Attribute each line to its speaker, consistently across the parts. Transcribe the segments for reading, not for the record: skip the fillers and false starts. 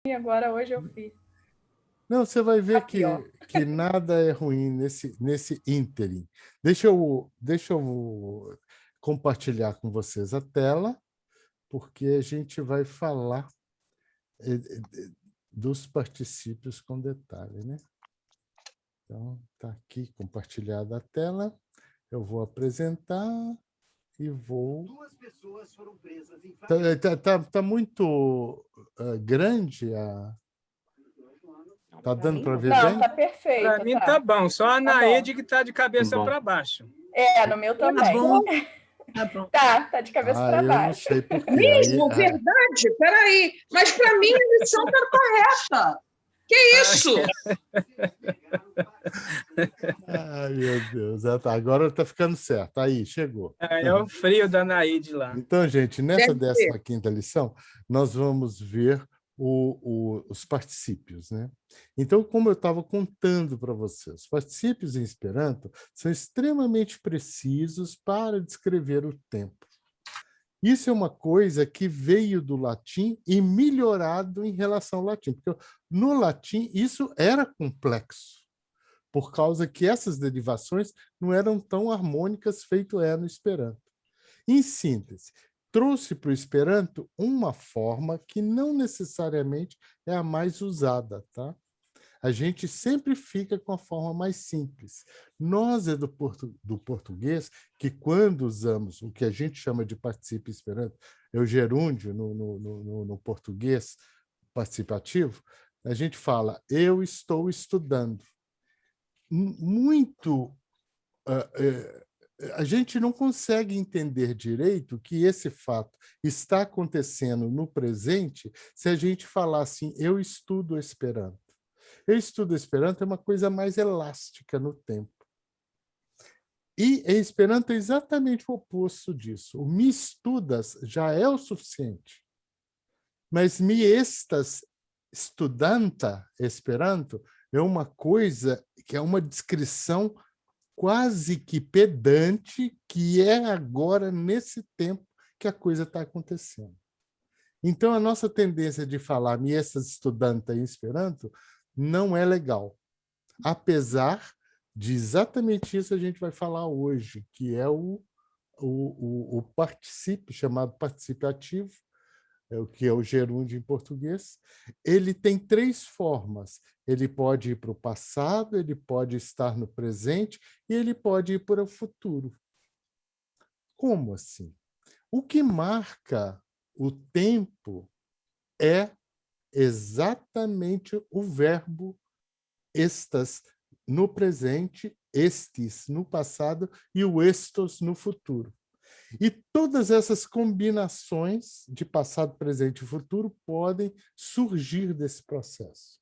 Speaker 1: E agora hoje eu fiz.
Speaker 2: Não, você vai ver
Speaker 1: Aqui, ó.
Speaker 2: que nada é ruim nesse ínterim. Deixa eu compartilhar com vocês a tela, porque a gente vai falar dos particípios com detalhe, né? Então, está aqui compartilhada a tela. Eu vou apresentar e vou...
Speaker 3: Duas pessoas foram presas em
Speaker 2: Tá muito grande a... Tá dando para ver
Speaker 1: Não,
Speaker 2: bem?
Speaker 1: tá perfeito.
Speaker 4: Para mim
Speaker 1: tá.
Speaker 4: tá bom, só a
Speaker 1: Tá
Speaker 4: Anaede
Speaker 1: bom.
Speaker 4: que está de cabeça para baixo.
Speaker 1: No meu
Speaker 5: Tá
Speaker 1: também.
Speaker 5: bom. Tá bom.
Speaker 1: Tá de cabeça para
Speaker 2: Eu não
Speaker 1: baixo.
Speaker 2: sei por quê.
Speaker 5: Mesmo? Verdade? Peraí. Mas para mim a lição está correta. Que isso?
Speaker 2: Ai, meu Deus. Tá, agora está ficando certo. Aí, chegou.
Speaker 4: É o frio da Anaede lá.
Speaker 2: Então, gente, nessa
Speaker 5: Deve ser.
Speaker 2: 15ª lição, nós vamos ver os particípios, né? Então, como eu estava contando para vocês, os particípios em Esperanto são extremamente precisos para descrever o tempo. Isso é uma coisa que veio do latim e melhorado em relação ao latim, porque no latim isso era complexo, por causa que essas derivações não eram tão harmônicas feito no Esperanto. Em síntese, trouxe para o Esperanto uma forma que não necessariamente é a mais usada, tá? A gente sempre fica com a forma mais simples. Nós do português, que quando usamos o que a gente chama de particípio esperanto, é o gerúndio no português participativo, a gente fala, eu estou estudando. A gente não consegue entender direito que esse fato está acontecendo no presente se a gente falar assim, eu estudo Esperanto. Eu estudo Esperanto é uma coisa mais elástica no tempo. E em Esperanto é exatamente o oposto disso. O me estudas já é o suficiente. Mas me estas estudanta Esperanto é uma coisa que é uma descrição quase que pedante, que é agora, nesse tempo, que a coisa está acontecendo. Então, a nossa tendência de falar me estas estudanta em Esperanto não é legal. Apesar de exatamente isso a gente vai falar hoje, que é o particípio, chamado particípio ativo, o que é o gerúndio em português. Ele tem 3 formas. Ele pode ir para o passado, ele pode estar no presente e ele pode ir para o futuro. Como assim? O que marca o tempo é exatamente o verbo estas no presente, estes no passado e o estos no futuro. E todas essas combinações de passado, presente e futuro podem surgir desse processo.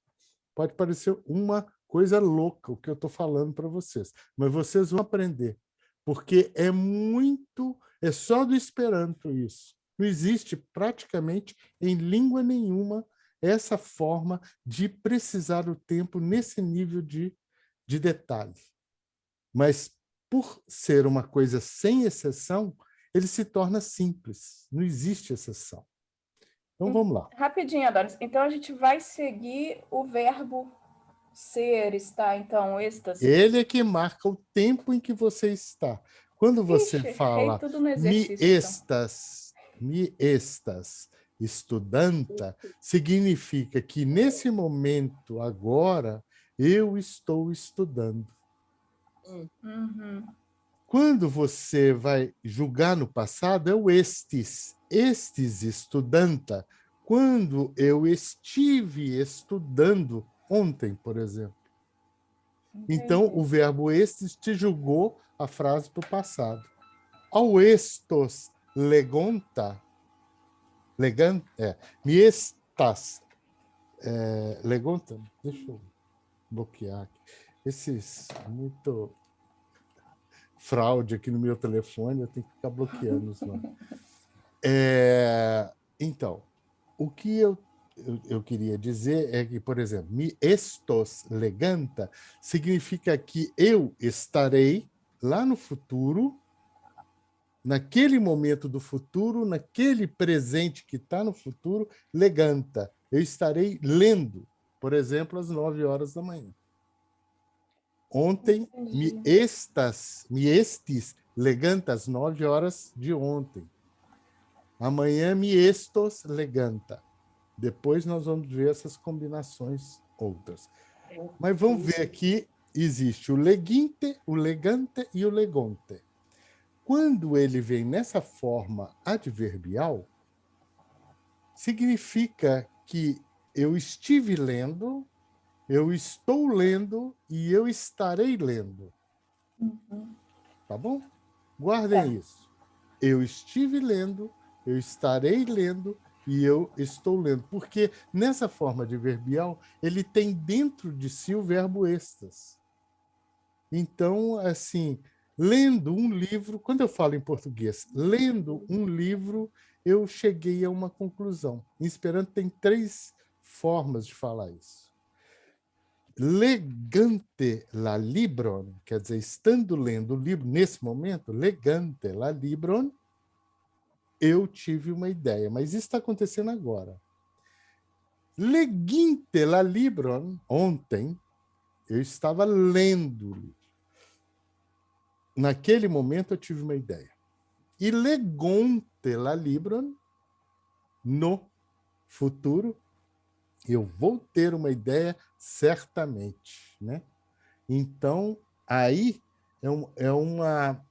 Speaker 2: Pode parecer uma coisa louca o que eu estou falando para vocês, mas vocês vão aprender, porque é só do Esperanto isso. Não existe praticamente em língua nenhuma essa forma de precisar o tempo nesse nível de detalhe. Mas, por ser uma coisa sem exceção, ele se torna simples, não existe exceção. Então, vamos lá.
Speaker 1: Rapidinho, Adonis. Então, a gente vai seguir o verbo ser, estar, então, êxtase.
Speaker 2: Ele é que marca o tempo em que você está. Quando você fala
Speaker 1: tudo no
Speaker 2: me
Speaker 1: exercício,
Speaker 2: estas estudanta, significa que nesse momento, agora, eu estou estudando.
Speaker 1: Uhum.
Speaker 2: Quando você vai julgar no passado, é o estes estudanta. Quando eu estive estudando ontem, por exemplo. Então, o verbo estes te julgou a frase para o passado. Ao estos legonta, me estas legonta, deixa eu bloquear aqui. Esses muito fraude aqui no meu telefone, eu tenho que ficar bloqueando os nomes. Então, o que eu queria dizer é que, por exemplo, mi estos leganta significa que eu estarei lá no futuro, naquele momento do futuro, naquele presente que está no futuro, leganta, eu estarei lendo, por exemplo, às 9 horas da manhã. Ontem, me estis leganta às 9 horas de ontem. Amanhã, me estos leganta. Depois nós vamos ver essas combinações outras. Mas vamos ver aqui, existe o leguinte, o legante e o legonte. Quando ele vem nessa forma adverbial, significa que eu estive lendo, eu estou lendo e eu estarei lendo. Tá bom? Guardem isso. Eu estive lendo, eu estarei lendo e eu estou lendo. Porque nessa forma adverbial, ele tem dentro de si o verbo estas. Então, assim, lendo um livro, quando eu falo em português, lendo um livro, eu cheguei a uma conclusão. Em Esperanto tem 3 formas de falar isso. Legante la libron, quer dizer, estando lendo o livro, nesse momento, legante la libron, eu tive uma ideia, mas isso está acontecendo agora. Leginte la libron, ontem, eu estava lendo o livro. Naquele momento, eu tive uma ideia. E legonte la libron, no futuro, eu vou ter uma ideia certamente, né? Então, aí é uma...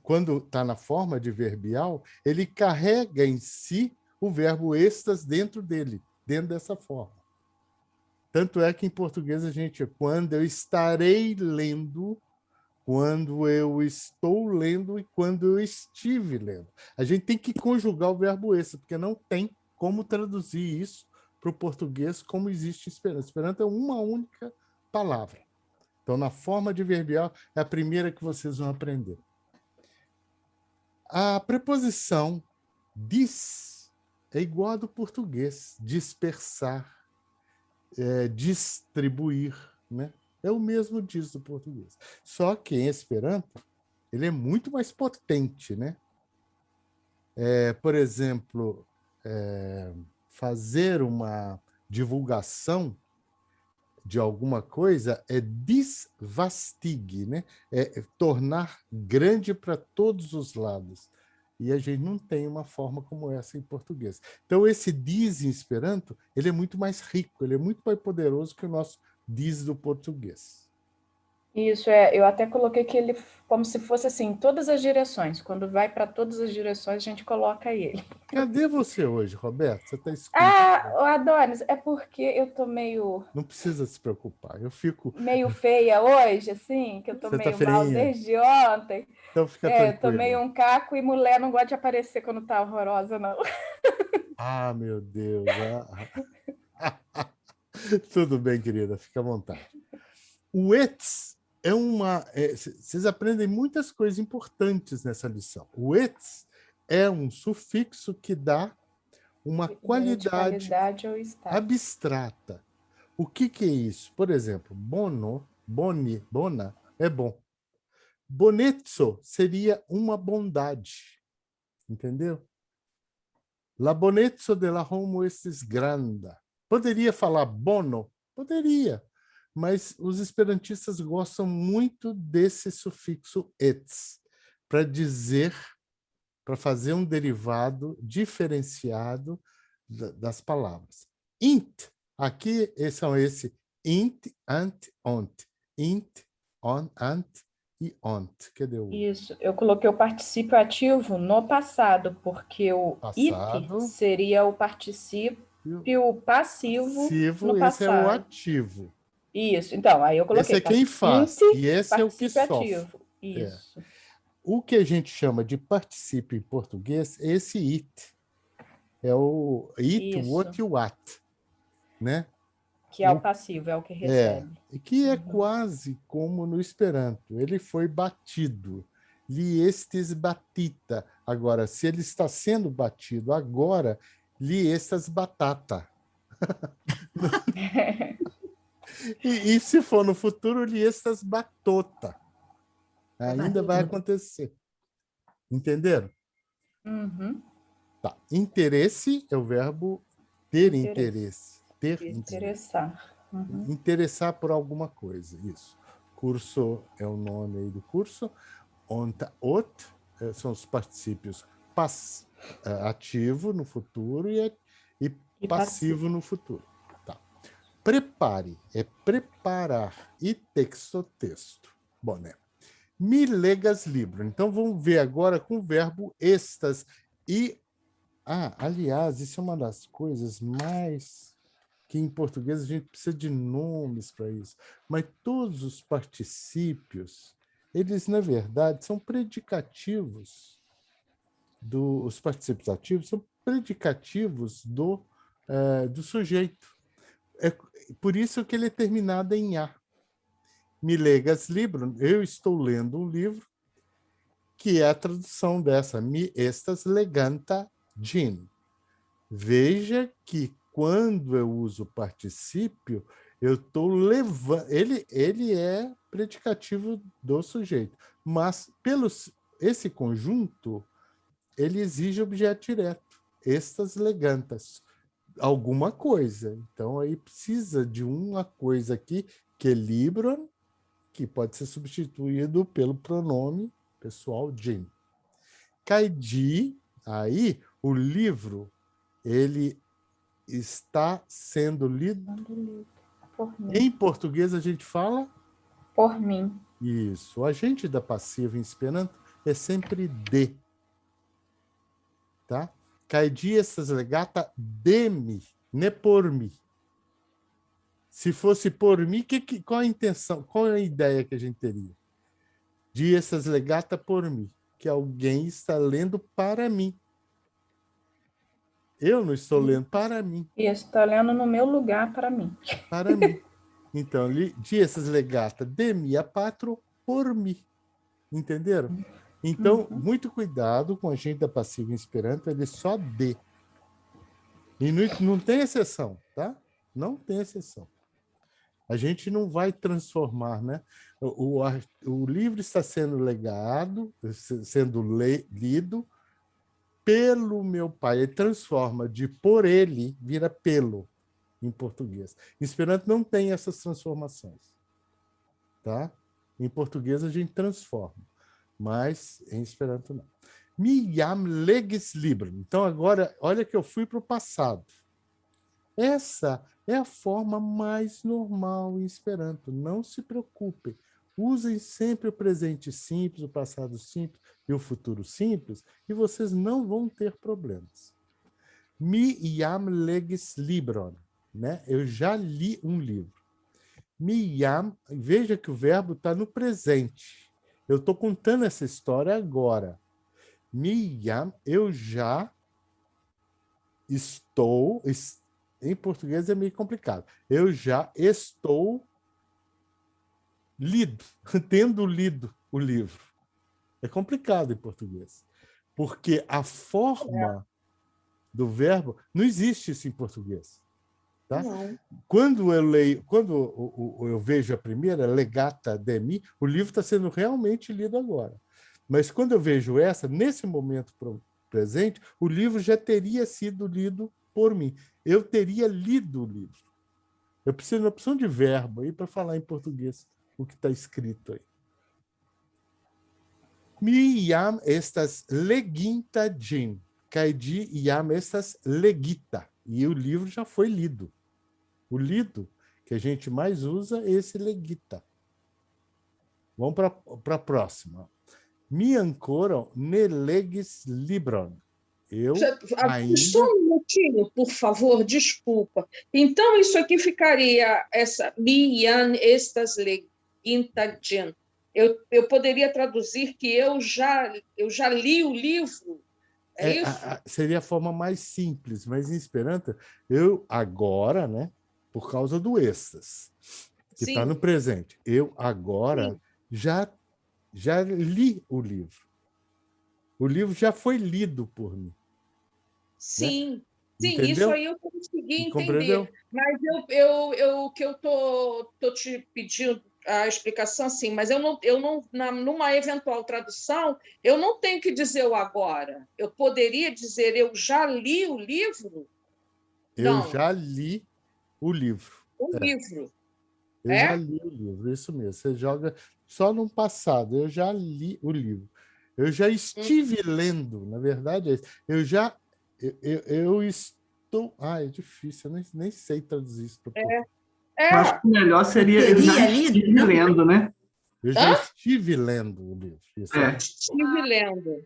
Speaker 2: Quando está na forma adverbial, ele carrega em si o verbo estas dentro dele, dentro dessa forma. Tanto é que em português a gente, quando eu estarei lendo, quando eu estou lendo e quando eu estive lendo. A gente tem que conjugar o verbo esse, porque não tem como traduzir isso para o português como existe Esperanto. Esperanto é uma única palavra. Então, na forma adverbial, é a primeira que vocês vão aprender. A preposição dis é igual à do português, dispersar, distribuir, né? É o mesmo dis do português. Só que em Esperanto, ele é muito mais potente, né? Por exemplo, fazer uma divulgação de alguma coisa é disvastig, né? É tornar grande para todos os lados. E a gente não tem uma forma como essa em português. Então, esse dis em Esperanto, ele é muito mais rico, ele é muito mais poderoso que o nosso dis do português.
Speaker 1: Isso, eu até coloquei que ele, como se fosse assim, todas as direções. Quando vai para todas as direções, a gente coloca ele.
Speaker 2: Cadê você hoje, Roberto? Você está escuro.
Speaker 1: Adonis, é porque eu tô meio
Speaker 2: Não precisa se preocupar. Eu fico...
Speaker 1: feia hoje, assim, que eu tô
Speaker 2: Você está
Speaker 1: meio mal
Speaker 2: feinha.
Speaker 1: desde ontem.
Speaker 2: Então fica
Speaker 1: Eu tô
Speaker 2: tranquilo.
Speaker 1: meio um caco e mulher não gosta de aparecer quando tá horrorosa, não.
Speaker 2: Ah, meu Deus. Tudo bem, querida. Fica à vontade. O ets é uma... vocês aprendem muitas coisas importantes nessa lição. O ets é um sufixo que dá uma qualidade
Speaker 1: ou estado.
Speaker 2: abstrata. O que é isso? Por exemplo, bono, boni, bona é bom. Bonezzo seria uma bondade. Entendeu? La bonezzo della homo estis granda. Poderia falar bono? Poderia. Mas os esperantistas gostam muito desse sufixo ets, para dizer, para fazer um derivado diferenciado das palavras. Int, aqui são esse int, ant, ont. Int, on, ant e ont. Cadê o...
Speaker 1: Isso, eu coloquei o particípio ativo no passado, porque o
Speaker 2: Passado.
Speaker 1: it seria o particípio passivo no
Speaker 2: esse é o
Speaker 1: passado.
Speaker 2: ativo.
Speaker 1: Isso, então, aí eu coloquei.
Speaker 2: Esse é quem faz, e esse é o que sofre.
Speaker 1: Ativo. Isso.
Speaker 2: O que a gente chama de particípio em português é esse it. É o it,
Speaker 1: Isso.
Speaker 2: what e o what. Né?
Speaker 1: Que é o passivo, é o que recebe.
Speaker 2: Que é quase como no Esperanto. Ele foi batido. Li estes batita. Agora, se ele está sendo batido agora, li estas batata. E se for no futuro, li estas batota. Ainda vai acontecer. Entenderam?
Speaker 1: Uhum.
Speaker 2: Tá. Interesse é o verbo ter interesse. ter interesse.
Speaker 1: Interessar. Uhum.
Speaker 2: Interessar por alguma coisa, isso. Curso é o nome aí do curso. Ot são os particípios ativo no futuro e passivo no futuro. Tá. Prepare é preparar e texto. Bom, né? Mi legas libro. Então vamos ver agora com o verbo estas e aliás, isso é uma das coisas mais que em português a gente precisa de nomes para isso. Mas todos os particípios, eles, na verdade, são predicativos os particípios ativos são predicativos do sujeito. É por isso que ele é terminado em A. Mi legas libro, eu estou lendo um livro, que é a tradução dessa, mi estas leganta gin. Veja que quando eu uso o particípio, eu estou levando. Ele é predicativo do sujeito, mas esse conjunto ele exige objeto direto. Estas legantas, alguma coisa. Então aí precisa de uma coisa aqui que é libro, que pode ser substituído pelo pronome pessoal gin. Caidi, aí o livro ele está sendo lido.
Speaker 1: Por mim.
Speaker 2: Em português a gente fala?
Speaker 1: Por mim.
Speaker 2: Isso. O agente da passiva em Esperanto é sempre de. Tá? Caidi essas legata de mi, não é por mim. Se fosse por mim, qual a intenção, qual a ideia que a gente teria? De essas legata por mim, que alguém está lendo para mim. Eu não estou lendo para mim.
Speaker 1: E está lendo no meu lugar para mim.
Speaker 2: Para mim. Então, de essas legata de mia patro por mim. Entenderam? Então, muito cuidado com a agente da passiva em Esperanto, ele só de. E não tem exceção, tá? Não tem exceção. A gente não vai transformar, né? O livro está sendo legado, sendo lido pelo meu pai. Ele transforma de por ele, vira pelo, em português. Em Esperanto não tem essas transformações. Tá? Em português a gente transforma, mas em Esperanto não. Mi jam legis librum. Então agora, olha que eu fui para o passado. Essa é a forma mais normal em Esperanto. Não se preocupem. Usem sempre o presente simples, o passado simples e o futuro simples, e vocês não vão ter problemas. Mi jam legis libron, né? Eu já li um livro. Mi jam, veja que o verbo está no presente. Eu estou contando essa história agora. Mi jam, eu já estou. Em português é meio complicado. Eu já estou tendo lido o livro. É complicado em português. Porque a forma do verbo não existe isso em português. Tá?
Speaker 5: Não.
Speaker 2: Quando eu vejo a primeira, legata de mi, o livro está sendo realmente lido agora. Mas quando eu vejo essa, nesse momento presente, o livro já teria sido lido por mim. Eu teria lido o livro. Eu preciso de uma opção de verbo aí para falar em português o que está escrito aí. Mi jam estas leginta gin, kaj ĝi jam estas legita. E o livro já foi lido. O lido que a gente mais usa é esse legita. Vamos para a próxima. Mi ancora ne legis libron. Eu ainda...
Speaker 5: Só um minutinho, por favor, desculpa. Então, isso aqui ficaria essa mi jam estas leginta gin. Eu poderia traduzir que eu já li o livro. É isso?
Speaker 2: Seria a forma mais simples, mas em Esperanto, eu agora, né, por causa do estas, que está no presente, eu agora já li o livro. O livro já foi lido por mim.
Speaker 5: Sim,
Speaker 2: né?
Speaker 5: sim,
Speaker 2: Entendeu?
Speaker 5: isso aí eu consegui entender.
Speaker 2: Compreendeu?
Speaker 5: Mas o que eu tô te pedindo a explicação, sim, mas eu não, numa eventual tradução, eu não tenho que dizer o agora. Eu poderia dizer eu já li o livro?
Speaker 2: Eu
Speaker 5: Não.
Speaker 2: já li O livro.
Speaker 5: O livro.
Speaker 2: Eu já li o livro, isso mesmo. Você joga só no passado. Eu já li o livro. Eu já estive lendo, na verdade, é isso. Eu estou. É difícil, eu nem sei traduzir isso para português.
Speaker 6: Eu acho que o melhor seria eu já estive lendo, né?
Speaker 2: Eu já estive lendo o livro. Isso
Speaker 5: Estive lendo.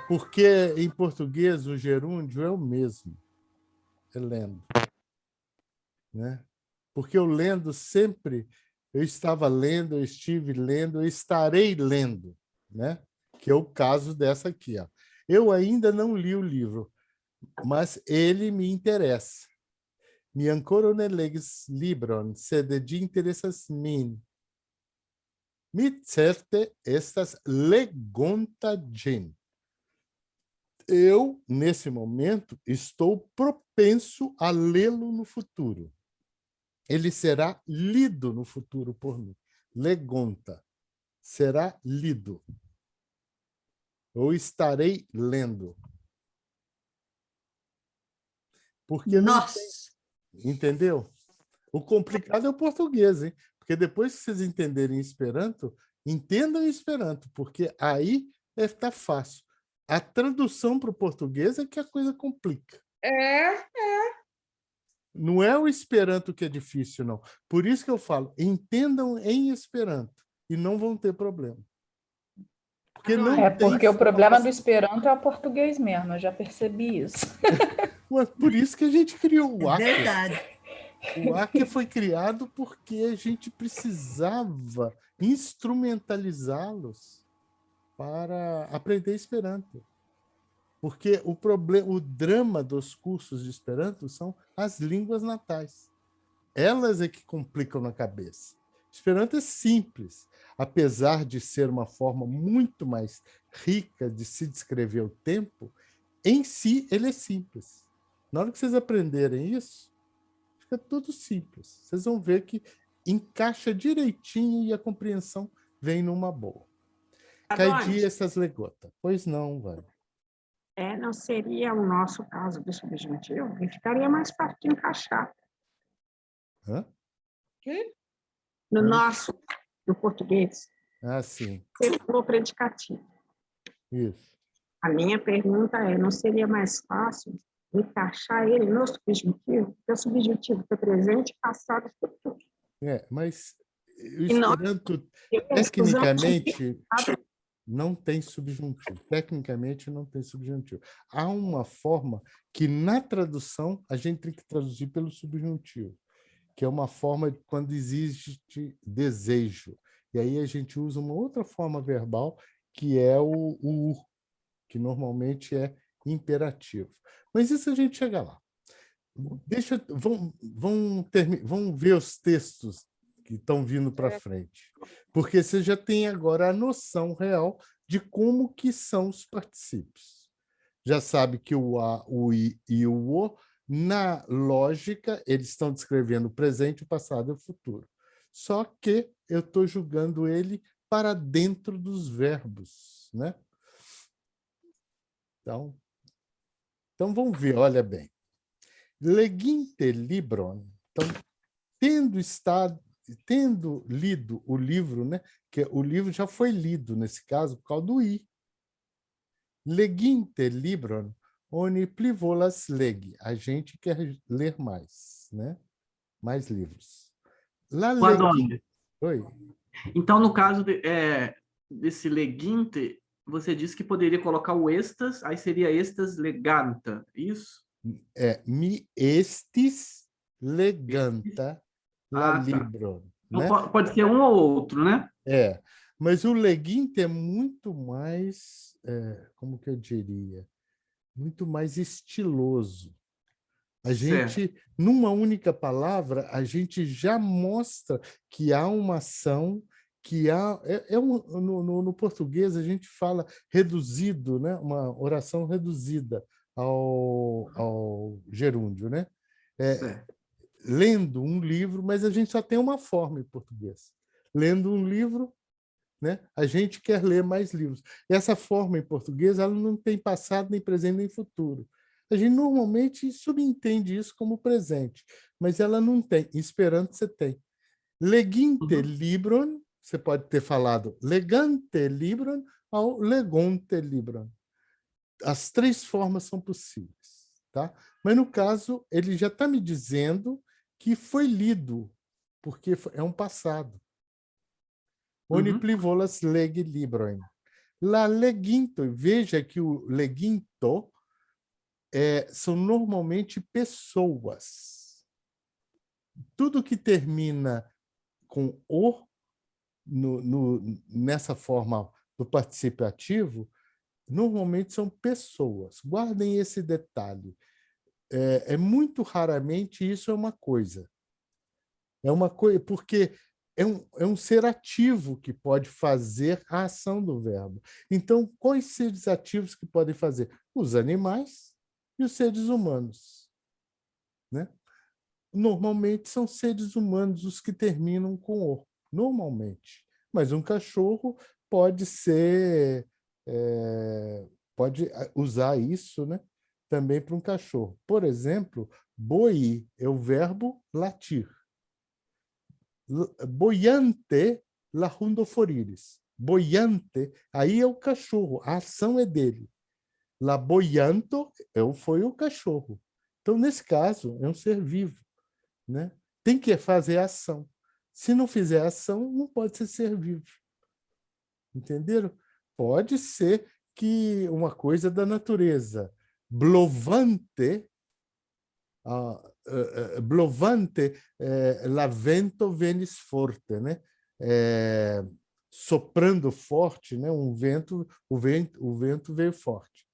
Speaker 2: Porque em português o gerúndio é o mesmo. É lendo. Né? Porque eu lendo sempre, eu estava lendo, eu estive lendo, eu estarei lendo, né? Que é o caso dessa aqui. Ó. Eu ainda não li o livro, mas ele me interessa. Mi ancora ne legis libron, sed de interessas min. Mi certe estas legonta gin. Eu, nesse momento, estou propenso a lê-lo no futuro. Ele será lido no futuro por mim. Legonta. Será lido. Ou estarei lendo. Porque
Speaker 7: Nossa!
Speaker 2: Entendeu? O complicado é o português, hein? Porque depois que vocês entenderem Esperanto, entendam Esperanto, porque aí está fácil. A tradução para o português é que a coisa complica. Não é o Esperanto que é difícil, não. Por isso que eu falo, entendam em Esperanto e não vão ter problema. Porque
Speaker 1: porque o problema do Esperanto é o português mesmo, eu já percebi isso.
Speaker 2: Por isso que a gente criou o Acre.
Speaker 7: É verdade.
Speaker 2: O Acre foi criado porque a gente precisava instrumentalizá-los para aprender Esperanto. Porque o drama dos cursos de Esperanto são as línguas natais. Elas é que complicam na cabeça. Esperanto é simples, apesar de ser uma forma muito mais rica de se descrever o tempo, em si ele é simples. Na hora que vocês aprenderem isso, fica tudo simples. Vocês vão ver que encaixa direitinho e a compreensão vem numa boa. Caidi essas legotas. Pois não, vai.
Speaker 8: Não seria o nosso caso do subjuntivo, e ficaria mais fácil de encaixar.
Speaker 2: Hã?
Speaker 8: No nosso, do português,
Speaker 2: Sim.
Speaker 8: você falou predicativo.
Speaker 2: Isso.
Speaker 8: A minha pergunta não seria mais fácil encaixar ele no subjuntivo? Porque o subjuntivo foi presente, passado e futuro.
Speaker 2: Mas o Esperanto, tecnicamente, não tem subjuntivo. Tecnicamente, não tem subjuntivo. Há uma forma que, na tradução, a gente tem que traduzir pelo subjuntivo, que é uma forma quando existe desejo. E aí a gente usa uma outra forma verbal, que é o que normalmente é imperativo. Mas isso a gente chega lá. Vamos ver os textos que estão vindo para frente. Porque você já tem agora a noção real de como que são os particípios. Já sabe que o a, o i e o o, na lógica, eles estão descrevendo o presente, o passado e o futuro. Só que eu estou julgando ele para dentro dos verbos, né? Então vamos ver, olha bem. Leginte libron. Então, tendo lido o livro, né? Que o livro já foi lido, nesse caso, por causa do i. Leginte libron, oni pli volas legi. A gente quer ler mais, né? Mais livros. Oi.
Speaker 6: Então, no caso desse leginte, você disse que poderia colocar o estas, aí seria estas leganta, isso?
Speaker 2: Mi estis leganta la libro. Né?
Speaker 6: Pode ser um ou outro, né?
Speaker 2: Mas o leginte é muito mais, como que eu diria? Muito mais estiloso. A gente, numa única palavra, a gente já mostra que há uma ação, que há... no português, a gente fala reduzido, né? Uma oração reduzida ao gerúndio, né? Lendo um livro, mas a gente só tem uma forma em português. Lendo um livro, né? A gente quer ler mais livros. E essa forma em português ela não tem passado, nem presente, nem futuro. A gente normalmente subentende isso como presente, mas ela não tem. Em Esperanto você tem. Leginte libron, você pode ter falado legante libron ou legonte libron. As três formas são possíveis, tá? Mas, no caso, ele já está me dizendo que foi lido, porque é um passado. Oni plivolas legi libroin. La leginto, veja que o leginto são normalmente pessoas. Tudo que termina com o, nessa forma do participativo, normalmente são pessoas. Guardem esse detalhe. Muito raramente isso é uma coisa. É uma coisa, porque é um ser ativo que pode fazer a ação do verbo. Então, quais seres ativos que podem fazer? Os animais e os seres humanos. Né? Normalmente são seres humanos os que terminam com o. Normalmente. Mas um cachorro pode ser... pode usar isso, né? Também para um cachorro. Por exemplo, boi é o verbo latir. Boiante lahundoforiris. Boiante, aí é o cachorro, a ação é dele. La boianto foi o cachorro. Então, nesse caso, é um ser vivo. Né? Tem que fazer ação. Se não fizer ação, não pode ser vivo. Entenderam? Pode ser que uma coisa da natureza. Blovante, la vento venis forte, né? Soprando forte, né? O vento veio forte.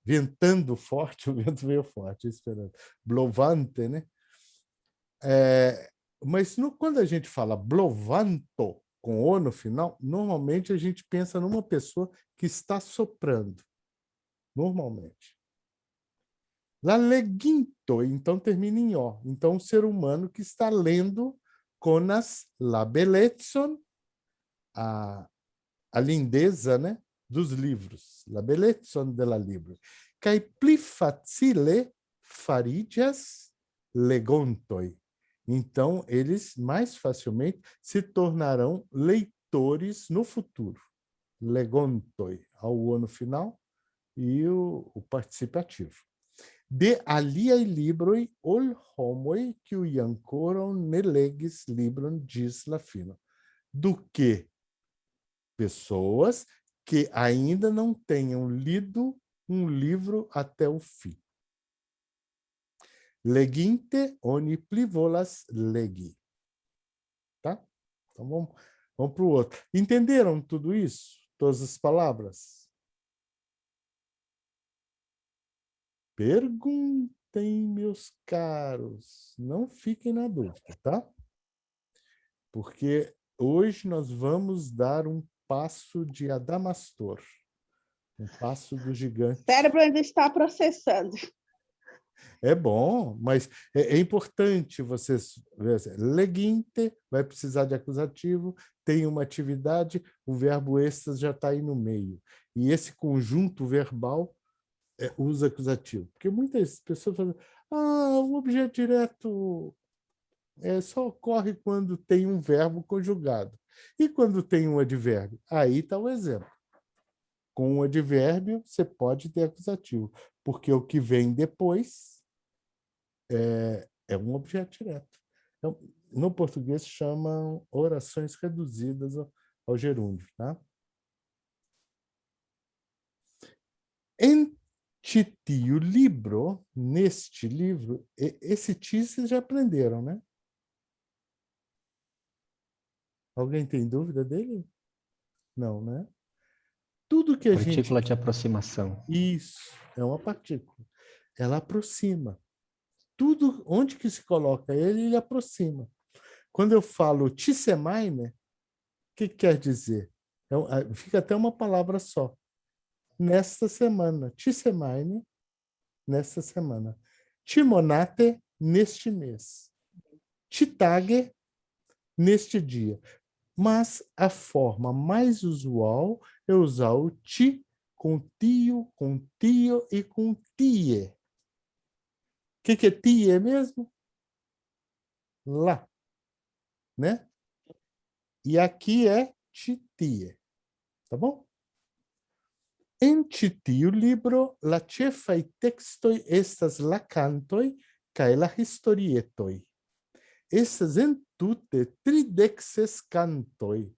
Speaker 2: Ventando forte, o vento veio forte. Esperando. Blovante, né? Mas quando a gente fala blovanto, com o no final, normalmente a gente pensa numa pessoa que está soprando. Normalmente. La leginto, então termina em O. Então, o ser humano que está lendo conas la bellezon, a lindeza, né, dos livros. La bellezon de la libro. Kai pli facile farigas legontoi. Então, eles mais facilmente se tornarão leitores no futuro. Legontoi, ao O no final, e o participativo. De aliai libroi ol homoi qui ancoram ne legis libron gis la fino. Do que pessoas que ainda não tenham lido um livro até o fim. Leginte oni pli volas legi. Tá? Então vamos para o outro. Entenderam tudo isso? Todas as palavras? Perguntem, meus caros. Não fiquem na dúvida, tá? Porque hoje nós vamos dar um passo de Adamastor. Um passo do gigante.
Speaker 7: O cérebro ainda está processando.
Speaker 2: É bom, mas é importante vocês verem. Leguinte vai precisar de acusativo, tem uma atividade, o verbo estas já está aí no meio. E esse conjunto verbal usa acusativo. Porque muitas pessoas falam, o objeto direto só ocorre quando tem um verbo conjugado. E quando tem um advérbio? Aí está o exemplo. Com um advérbio, você pode ter acusativo, porque o que vem depois é um objeto direto. Então, no português, chamam orações reduzidas ao gerúndio. Tá? O livro, neste livro, esse ti vocês já aprenderam, né? Alguém tem dúvida dele? Não, né? Tudo que a gente...
Speaker 9: Partícula de aproximação.
Speaker 2: Isso, é uma partícula. Ela aproxima. Tudo, onde que se coloca ele aproxima. Quando eu falo tissemaine, o que quer dizer? Fica até uma palavra só. Nesta semana. Tissemaine, nesta semana. Timonate, neste mês. Titage, neste dia. Mas a forma mais usual é usar o ti com tio e com tie. O que é tie mesmo? Lá, né? E aqui é titie, tá bom? En ĉi tiu libro la ĉefaj tekstoj estas la kantoj kaj la historietoj. Estas entute 36 kantoj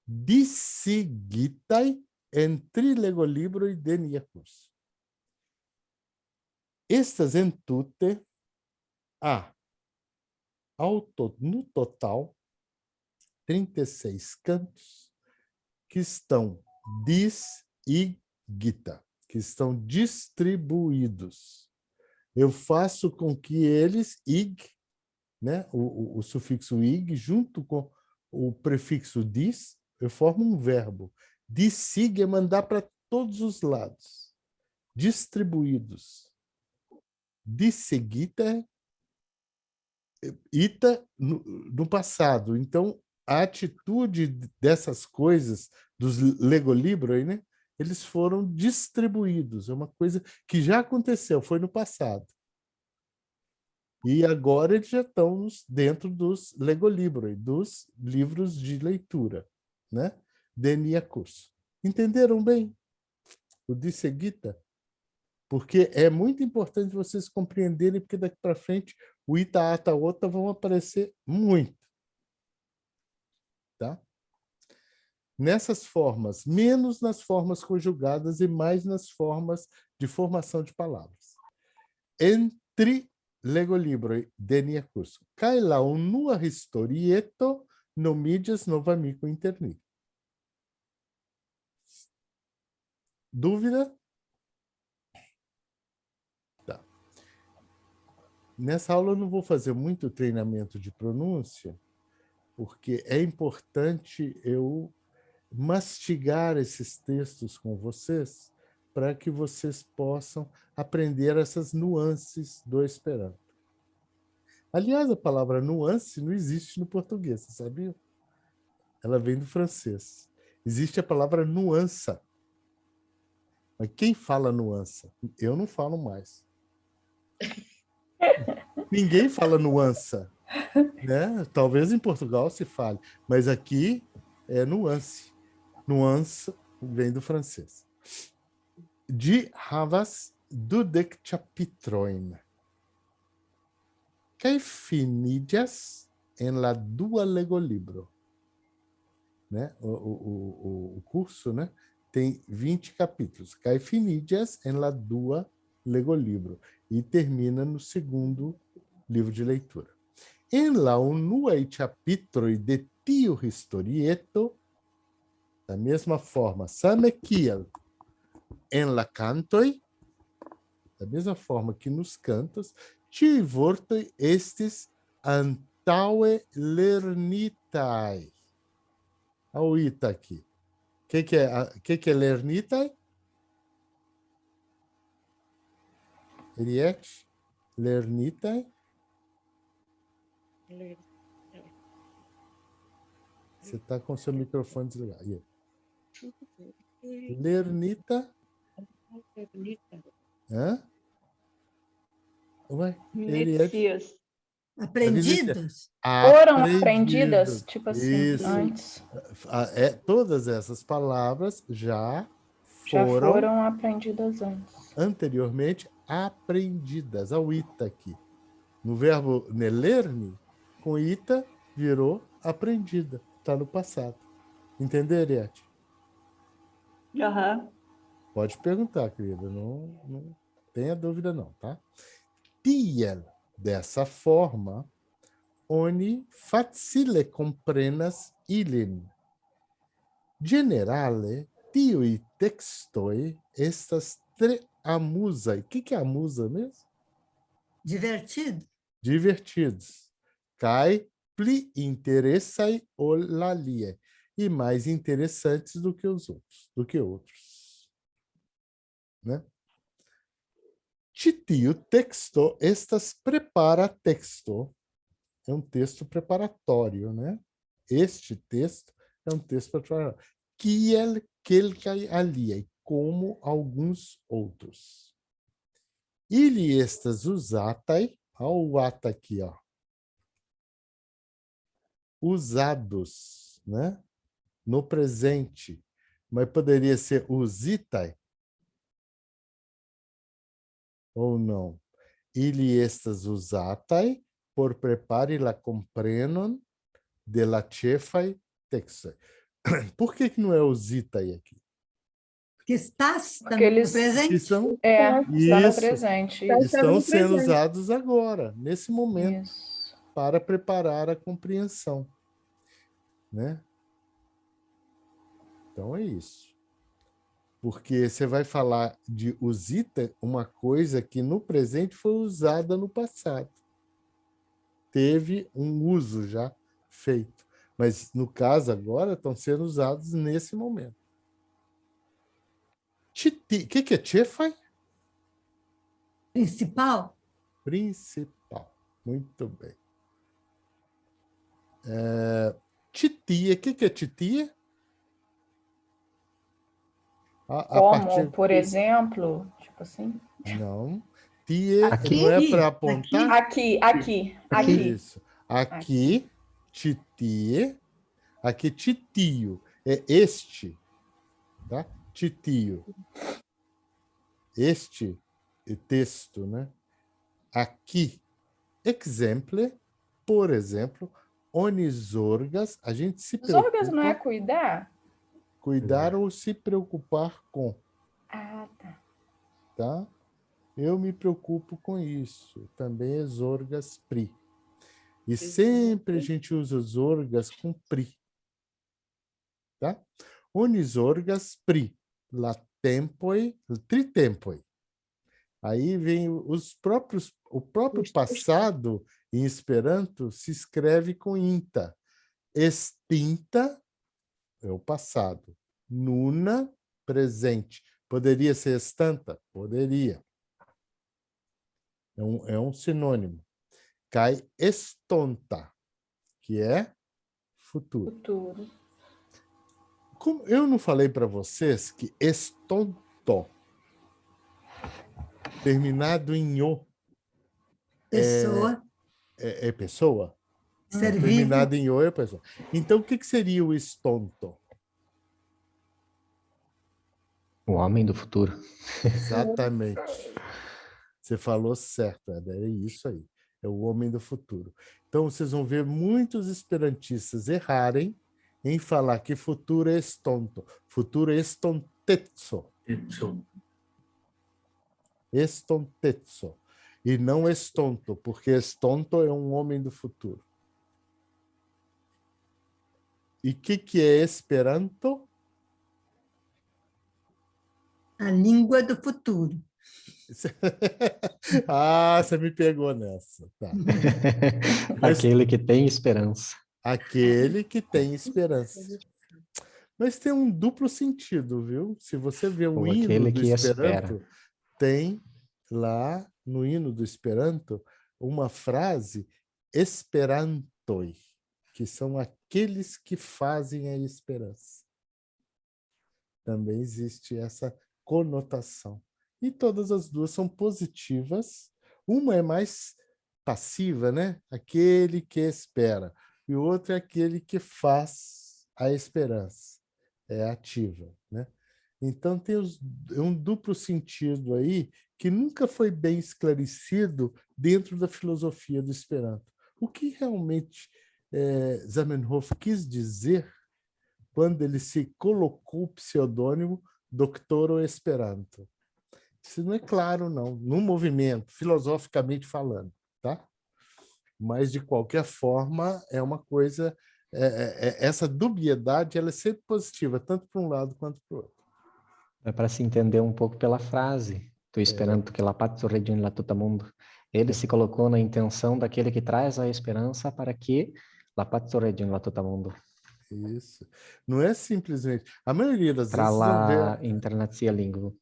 Speaker 2: disigitaj en 3 legolibroj de nia kurso. Estas entute no total 36 cantos que estão que estão distribuídos. Eu faço com que eles, né, o sufixo ig, junto com o prefixo dis, eu formo um verbo. Disig é mandar para todos os lados. Distribuídos. Disegita, ita no passado. Então, a atitude dessas coisas, dos legolibros, né? Eles foram distribuídos. É uma coisa que já aconteceu, foi no passado. E agora eles já estão dentro dos legolibros, dos livros de leitura, né? De nia curso. Entenderam bem o disseguita? Porque é muito importante vocês compreenderem, porque daqui para frente o ita, ata, ota vão aparecer muito. Tá? Nessas formas, menos nas formas conjugadas e mais nas formas de formação de palavras. Entre legolibro de nia curso, kaj la unua historieto nomiĝas nova amiko inter ni. Dúvida? Tá. Nessa aula eu não vou fazer muito treinamento de pronúncia, porque é importante eu mastigar esses textos com vocês para que vocês possam aprender essas nuances do Esperanto. Aliás, a palavra nuance não existe no português, você sabia? Ela vem do francês. Existe a palavra nuança. Mas quem fala nuança? Eu não falo mais. Ninguém fala nuança, né? Talvez em Portugal se fale, mas aqui é nuance. Nuance vem do francês. Ĝi havas 12 ĉapitrojn kaj finiĝas en la dua legolibro. Né? O curso, né, tem 20 capítulos. Kaj finiĝas en la dua legolibro e termina no segundo livro de leitura. En la unuaj ĉapitroj de tiu historieto, da mesma forma, same kiel en la cantoj, da mesma forma que nos cantos, tiuj vortoj estis antaŭe lernitaj. Olha o ita aqui. O que é lernitaj? Henriette? Lernitaj? Você está com seu microfone desligado. Aí. Lernita? Hã? Ué,
Speaker 9: Vinicius.
Speaker 7: Aprendidos?
Speaker 1: Foram aprendidas, tipo assim,
Speaker 2: Isso.
Speaker 1: antes.
Speaker 2: Todas essas palavras já
Speaker 1: Já
Speaker 2: foram
Speaker 1: foram aprendidas antes.
Speaker 2: anteriormente aprendidas. Olha o ita aqui. No verbo lerni, com ita virou aprendida. Está no passado. Entendeu, Ariete?
Speaker 9: Aham.
Speaker 2: Pode perguntar, querida. Não tenha dúvida, não, tá? Tiel, dessa forma, oni facile comprenas ilin. Generale, tiui textoi estas tre amusai. O que é amusa mesmo?
Speaker 7: Divertido?
Speaker 2: Divertidos. Kai pli interessai ol alie. E mais interessantes do que os outros. Né? Titio texto estas prepara texto. É um texto preparatório, né? Este texto é um texto preparatório. Kiel kelkaj aliaj, como alguns outros. Ili estas usatai, olha o ata aqui, ó. Usados, né? No presente, mas poderia ser usitai ou não? Ili estas usatai por prepari la comprenon de la ĉefaj tekstoj. Por que não é usitai aqui?
Speaker 7: Que estás
Speaker 1: Porque
Speaker 7: também no
Speaker 1: eles-
Speaker 2: Que
Speaker 7: presente?
Speaker 2: são,
Speaker 1: está no
Speaker 2: Isso.
Speaker 1: presente.
Speaker 5: Tá.
Speaker 2: estão
Speaker 5: no
Speaker 2: sendo
Speaker 5: presente.
Speaker 2: usados agora, nesse momento,
Speaker 1: Isso.
Speaker 2: para preparar a compreensão, né? Então é isso. Porque você vai falar de usita, uma coisa que no presente foi usada no passado. Teve um uso já feito. Mas, no caso, agora estão sendo usados nesse momento. O que é Chefai?
Speaker 7: Principal?
Speaker 2: Principal. Muito bem. Titia. O que é titia?
Speaker 1: Como, por exemplo, tipo assim.
Speaker 2: Não. Tia
Speaker 9: Aqui?
Speaker 2: não é
Speaker 7: Aqui,
Speaker 2: para apontar?
Speaker 1: Aqui.
Speaker 2: Isso. Aqui, titie. Aqui, titio. É este. Tá? Titio. Este texto, né? Aqui. Exemple, por exemplo, onisorgas, a gente se preocupa.
Speaker 1: Zorgas não é cuidar?
Speaker 2: Cuidar ou se preocupar com,
Speaker 1: Ah, tá.
Speaker 2: tá? Eu me preocupo com isso. Também é zorgas pri. E sempre a gente usa zorgas com pri. Tá? Unisorgas pri. La tempoi, tritempoi. Aí vem o próprio passado em Esperanto se escreve com inta. Extinta é o passado. Nuna, presente. Poderia ser estanta? Poderia. É um sinônimo. Cai estonta, que é futuro.
Speaker 1: Futuro.
Speaker 2: Como eu não falei para vocês que estonto, terminado em o,
Speaker 7: pessoa,
Speaker 2: é pessoa?
Speaker 7: ser vivo,
Speaker 2: Terminado em o é pessoa. Então, o que seria o estonto?
Speaker 9: O homem do futuro.
Speaker 2: Exatamente. Você falou certo, Eda, é isso aí. É o homem do futuro. Então, vocês vão ver muitos esperantistas errarem em falar que futuro é estonto. Futuro é estontetso. Estontetso. E não estonto, porque estonto é um homem do futuro. E o que é Esperanto?
Speaker 7: a língua do futuro.
Speaker 2: Ah, você me pegou nessa. Tá.
Speaker 9: Aquele que tem esperança.
Speaker 2: Aquele que tem esperança. Mas tem um duplo sentido, viu? Se você vê o
Speaker 9: Ou
Speaker 2: hino
Speaker 9: aquele
Speaker 2: do
Speaker 9: que
Speaker 2: Esperanto,
Speaker 9: espera.
Speaker 2: tem lá no hino do Esperanto uma frase esperantoi, que são aqueles que fazem a esperança. Também existe essa conotação. E todas as duas são positivas. Uma é mais passiva, né? Aquele que espera. E o outro é aquele que faz a esperança. É ativa, né? Então tem um duplo sentido aí que nunca foi bem esclarecido dentro da filosofia do Esperanto. O que realmente Zamenhof quis dizer quando ele se colocou o pseudônimo Doctoro Esperanto? Isso não é claro, não, no movimento, filosoficamente falando, tá? Mas, de qualquer forma, é uma coisa... essa dubiedade ela é sempre positiva, tanto para um lado quanto para o outro.
Speaker 9: É para se entender um pouco pela frase. Estou esperando que la paz regione la tutto mundo. Ele se colocou na intenção daquele que traz a esperança para que la paz regione la tutto mundo.
Speaker 2: Isso. Não é simplesmente... A maioria das
Speaker 9: Tra
Speaker 2: vezes vocês vão
Speaker 9: la
Speaker 2: ver...
Speaker 9: internazia lingua.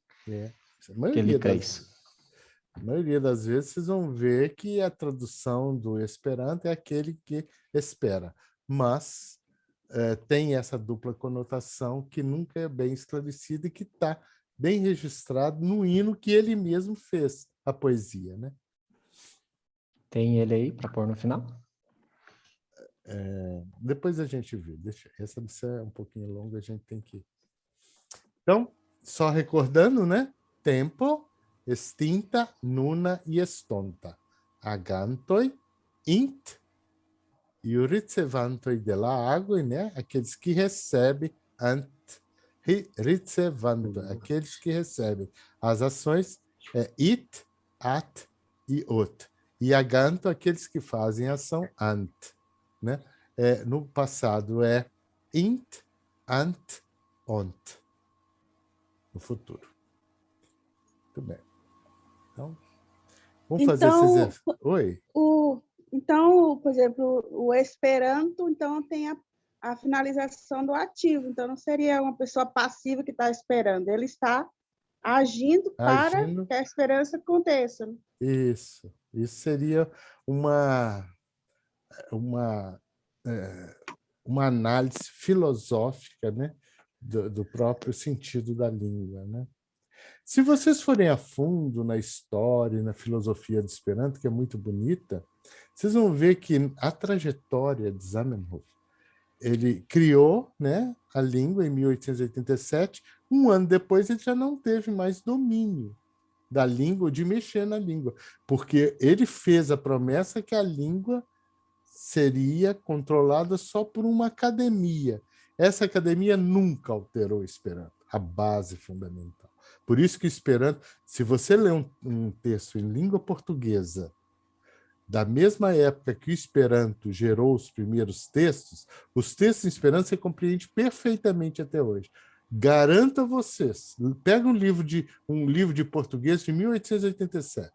Speaker 2: A maioria das vezes vocês vão ver que a tradução do Esperanto é aquele que espera. Mas tem essa dupla conotação que nunca é bem esclarecida e que está bem registrado no hino que ele mesmo fez, a poesia, né?
Speaker 9: Tem ele aí para pôr no final?
Speaker 2: Depois a gente vê. Essa missão é um pouquinho longa, a gente tem que... Então, só recordando, né? Tempo, extinta, nuna e estonta. Agantoi, int, e o ricevantoi della água, né? Aqueles que recebem, ant, ricevando, aqueles que recebem. As ações é it, at e ot. E aganto, aqueles que fazem ação, ant, né? No passado é int, ant, ont. No futuro. Muito bem. Então, vamos fazer esse exercício. Oi?
Speaker 10: Então, por exemplo, o Esperanto, então, tem a finalização do ativo. Então, não seria uma pessoa passiva que está esperando. Ele está agindo para que a esperança aconteça. Né?
Speaker 2: Isso. Isso seria uma análise filosófica, né, do próprio sentido da língua, né? Se vocês forem a fundo na história e na filosofia do Esperanto, que é muito bonita, vocês vão ver que a trajetória de Zamenhof, ele criou, né, a língua em 1887, um ano depois ele já não teve mais domínio da língua, de mexer na língua, porque ele fez a promessa que a língua seria controlada só por uma academia. Essa academia nunca alterou o Esperanto, a base fundamental. Por isso que o Esperanto, se você lê um texto em língua portuguesa, da mesma época que o Esperanto gerou os primeiros textos, os textos em Esperanto você compreende perfeitamente até hoje. Garanto a vocês, pega um livro de português de 1887,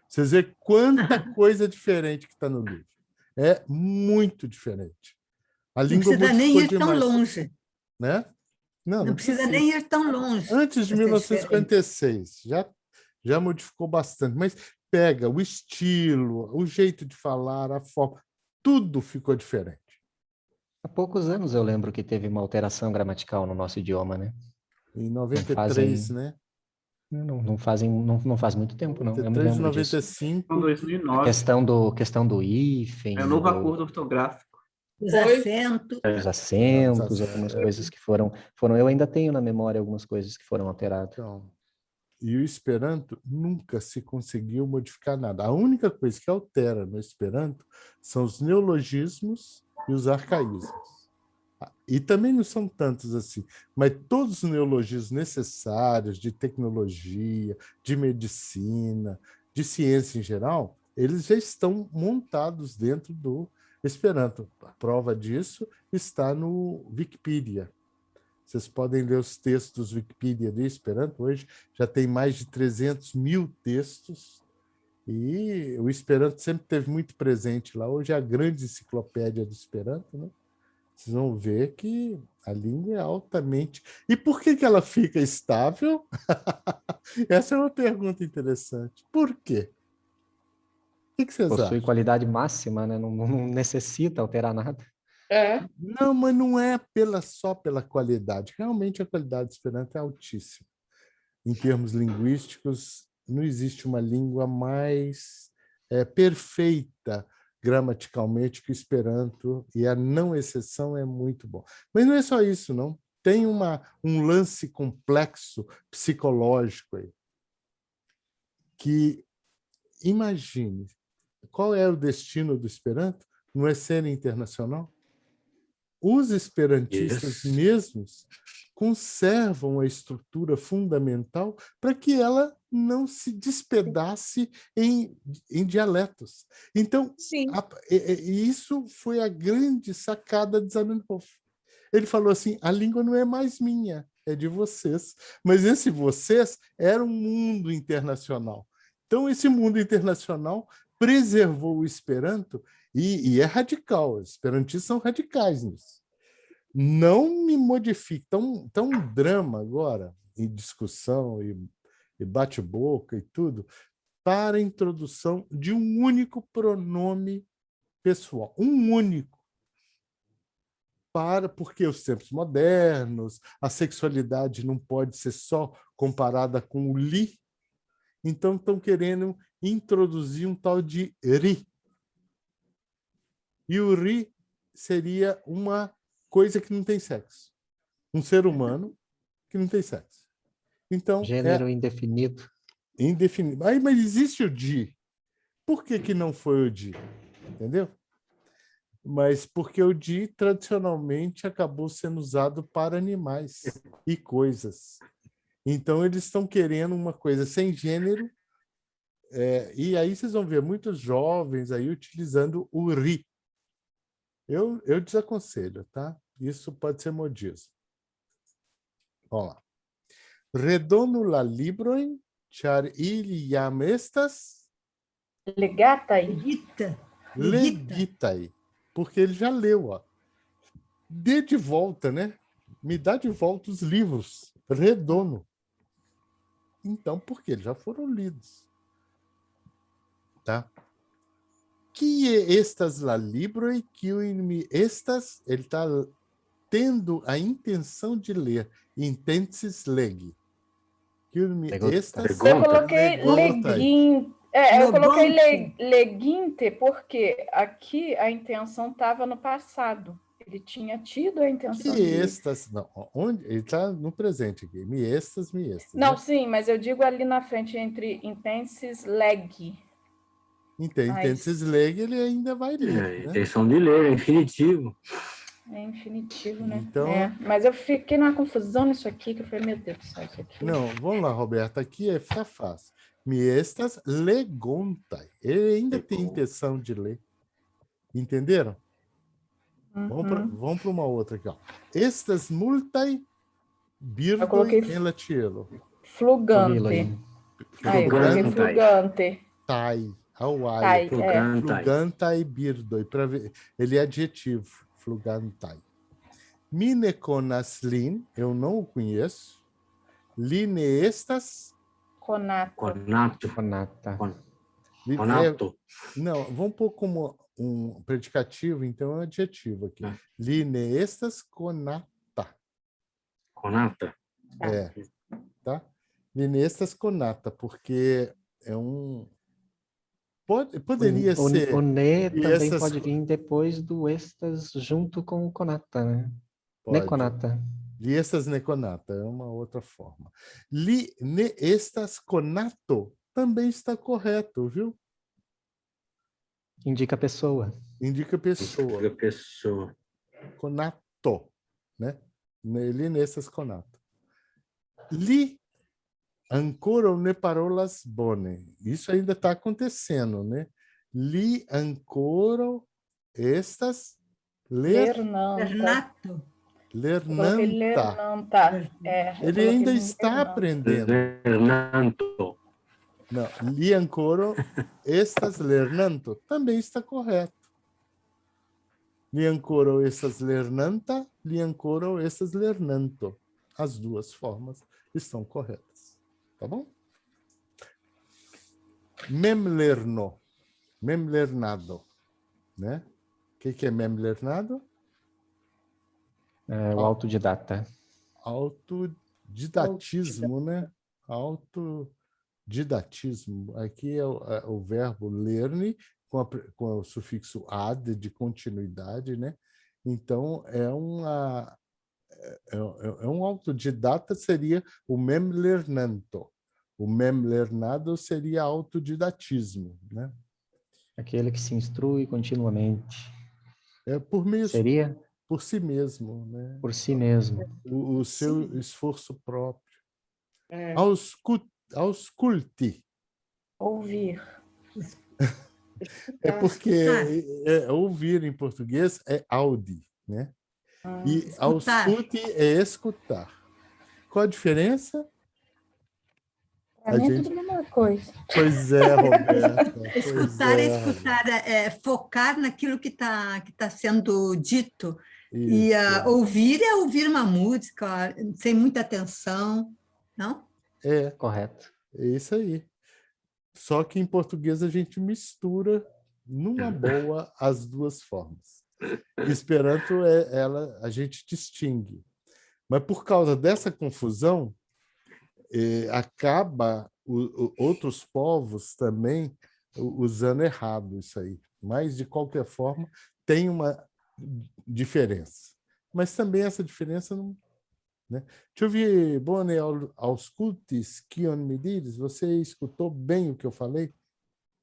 Speaker 2: vocês vê quanta coisa diferente que está no livro. É muito diferente. A língua
Speaker 7: não precisa nem ir
Speaker 2: demais,
Speaker 7: tão longe.
Speaker 2: Né?
Speaker 7: Não precisa nem ir tão longe.
Speaker 2: Antes de 1956, já modificou bastante, mas pega o estilo, o jeito de falar, a forma, tudo ficou diferente.
Speaker 9: Há poucos anos eu lembro que teve uma alteração gramatical no nosso idioma, né?
Speaker 2: Em 93, né?
Speaker 9: Não faz muito tempo, não.
Speaker 2: 93,
Speaker 9: eu me lembro
Speaker 2: 95.
Speaker 6: Em 2009.
Speaker 9: Questão do hífen.
Speaker 6: É o novo acordo ortográfico.
Speaker 7: Os acentos.
Speaker 9: Os acentos, algumas coisas que foram... Eu ainda tenho na memória algumas coisas que foram alteradas.
Speaker 2: Então, e o Esperanto nunca se conseguiu modificar nada. A única coisa que altera no Esperanto são os neologismos e os arcaísmos. E também não são tantos assim, mas todos os neologismos necessários de tecnologia, de medicina, de ciência em geral, eles já estão montados dentro do Esperanto. A prova disso está no Wikipedia. Vocês podem ler os textos do Wikipedia do Esperanto. Hoje já tem mais de 300 mil textos e o Esperanto sempre esteve muito presente lá. Hoje é a grande enciclopédia do Esperanto, né? Vocês vão ver que a língua é altamente... E por que ela fica estável? Essa é uma pergunta interessante. Por quê? O que vocês acham?
Speaker 9: Possui qualidade máxima, né? Não necessita alterar nada.
Speaker 2: Não, mas não é só pela qualidade. Realmente a qualidade do Esperanto é altíssima. Em termos linguísticos, não existe uma língua mais perfeita gramaticalmente que o Esperanto, e a não exceção é muito bom. Mas não é só isso, não. Tem um lance complexo psicológico aí, que, imagine, qual é o destino do Esperanto? Não é ser internacional? Os esperantistas mesmos conservam a estrutura fundamental para que ela não se despedace em dialetos. Então, isso foi a grande sacada de Zamenhof. Ele falou assim, a língua não é mais minha, é de vocês. Mas esse vocês era um mundo internacional. Então, esse mundo internacional preservou o Esperanto e é radical. Os esperantistas são radicais nisso. Não me modifique. Então, um drama agora, em discussão e bate-boca e tudo, para a introdução de um único pronome pessoal. Um único. porque os tempos modernos, a sexualidade não pode ser só comparada com o li, então estão querendo introduzir um tal de ri. E o ri seria uma coisa que não tem sexo. Um ser humano que não tem sexo. Então,
Speaker 9: gênero indefinido.
Speaker 2: Indefinido. Mas existe o di. Por que não foi o di? Entendeu? Mas porque o di, tradicionalmente, acabou sendo usado para animais e coisas. Então, eles estão querendo uma coisa sem gênero, e aí vocês vão ver muitos jovens aí utilizando o ri. Eu desaconselho, tá? Isso pode ser modismo. Vamos lá. Redono la libroin, char iliam estas
Speaker 1: Legatai.
Speaker 2: legitai. Porque ele já leu, ó. Dê de volta, né? Me dá de volta os livros. Redono. Então, porque eles já foram lidos. Tá? Que estas la libroi, que me estas, ele está tendo a intenção de ler. Intensis legi. Que me estas.
Speaker 1: Eu coloquei leguinte. Eu coloquei leguinte porque aqui a intenção estava no passado. Ele tinha tido a intenção de ler.
Speaker 2: Estas, não, onde? Ele está no presente aqui. Me estas.
Speaker 1: Não,
Speaker 2: né?
Speaker 1: sim, mas eu digo ali na frente entre intensis legi.
Speaker 2: Intensis legi, ele ainda vai ler.
Speaker 11: Intenção de ler, é infinitivo.
Speaker 1: É infinitivo, né?
Speaker 2: Então,
Speaker 1: mas eu fiquei numa confusão nisso aqui, que eu falei, meu Deus do céu, isso aqui.
Speaker 2: Não, vamos lá, Roberta, aqui fica fácil. Me estas legontai. Ele ainda tem intenção de ler. Entenderam? Vamos para uma outra aqui. Ó. Estas multai birdoi elatielo.
Speaker 1: Flugante. Eu coloquei flugante.
Speaker 2: Tai.
Speaker 1: Tai,
Speaker 2: Flugantai birdoi. Ele é adjetivo. Flugantai. Mineconaslin, eu não o conheço. Line estas.
Speaker 9: Conata.
Speaker 2: Não, vamos pôr como um predicativo, então é um adjetivo aqui. Line estas conata.
Speaker 11: Conata?
Speaker 2: Tá? Line estas conata, porque é um... Poderia ser...
Speaker 9: O ne também pode vir depois do estas junto com o conata, né? Neconata.
Speaker 2: Li estas neconata, é uma outra forma. Li ne estas conato também está correto, viu?
Speaker 9: Indica pessoa.
Speaker 2: Indica pessoa. Conato, né? Li nestas conato. Li ancora ne parolas bone. Isso ainda está acontecendo, né? Li ancora estas
Speaker 7: Lernanto.
Speaker 2: Lernanta. Ele ainda está aprendendo.
Speaker 11: Lernanto.
Speaker 2: Não, li ancora estas lernanto. Também está correto. Li ancora estas lernanta, li ancora estas lernanto. As duas formas estão corretas. Tá bom? Memlerno. Memlernado. Né? O que é memlernado?
Speaker 9: O autodidata.
Speaker 2: Autodidatismo, né? Autodidatismo. Aqui é o verbo lerne, com o sufixo ad, de continuidade, né? Então, um autodidata seria o memlernanto. O memlernado seria autodidatismo, né?
Speaker 9: Aquele que se instrui continuamente.
Speaker 2: Seria? Por si mesmo, né?
Speaker 9: Por si mesmo.
Speaker 2: O seu esforço próprio. Ausculti.
Speaker 1: Ouvir.
Speaker 2: É porque ouvir em português é audi, né? E ausculti é escutar. Qual a diferença?
Speaker 1: Para mim é tudo a mesma coisa.
Speaker 2: Pois é, Roberta.
Speaker 7: Escutar é focar naquilo que tá sendo dito. Isso. E ouvir é ouvir uma música sem muita atenção, não?
Speaker 9: Correto.
Speaker 2: É isso aí. Só que em português a gente mistura numa boa as duas formas. Esperanto, a gente distingue. Mas por causa dessa confusão, acaba outros povos também usando errado isso aí. Mas, de qualquer forma, tem uma diferença. Mas também essa diferença não... Né? Deixa eu ver, Boni, auscultis, kion me diris, você escutou bem o que eu falei?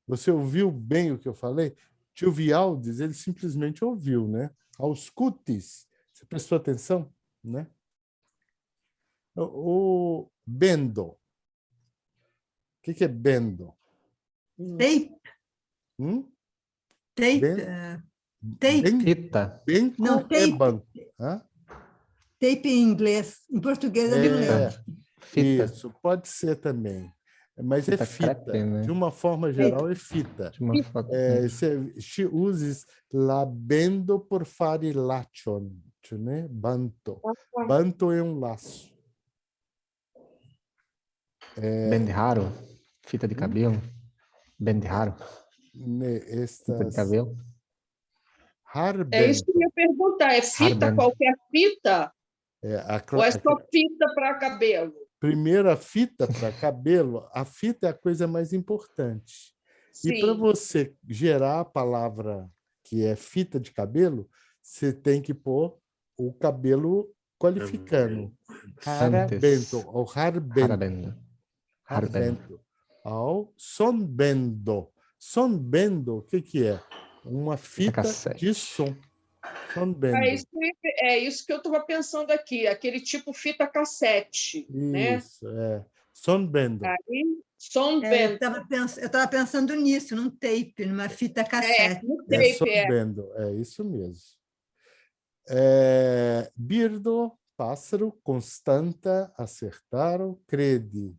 Speaker 2: Você ouviu bem o que eu falei? Tio Vialdis, ele simplesmente ouviu, né? Auscultis, você prestou atenção, né? O bendo. O que é bendo?
Speaker 7: Tape. Tape. Tape.
Speaker 9: Fita.
Speaker 2: Benco
Speaker 7: Não, tape.
Speaker 2: banco. Hã?
Speaker 7: Tape em inglês. Em português eu não lembro.
Speaker 9: Fita.
Speaker 2: Isso, pode ser também. Mas
Speaker 9: Fita
Speaker 2: é fita.
Speaker 9: crepe, né?
Speaker 2: De uma forma geral, é fita.
Speaker 9: De uma forma...
Speaker 2: Se uses la bendo por fare laccion, né? Banto. Banto é um laço.
Speaker 9: Bende raro. Fita de cabelo. Bende raro. Fita de cabelo.
Speaker 5: É isso que eu ia perguntar. É fita, qualquer fita? Ou é só fita para cabelo?
Speaker 2: Primeiro, a fita para cabelo, a fita é a coisa mais importante. Sim. E para você gerar a palavra que é fita de cabelo, você tem que pôr o cabelo qualificando. Harabento, ou harbento. Harbento. Ao sonbendo. Sonbendo, o que é? Uma fita de som.
Speaker 5: É isso que eu estava pensando aqui, aquele tipo fita cassete, né?
Speaker 2: Isso, sonbendo.
Speaker 5: Sonbendo.
Speaker 7: Eu estava pensando nisso, num tape, numa fita cassete.
Speaker 5: No tape,
Speaker 2: sonbendo, isso mesmo. Birdo, pássaro, constanta, acertaram, crede,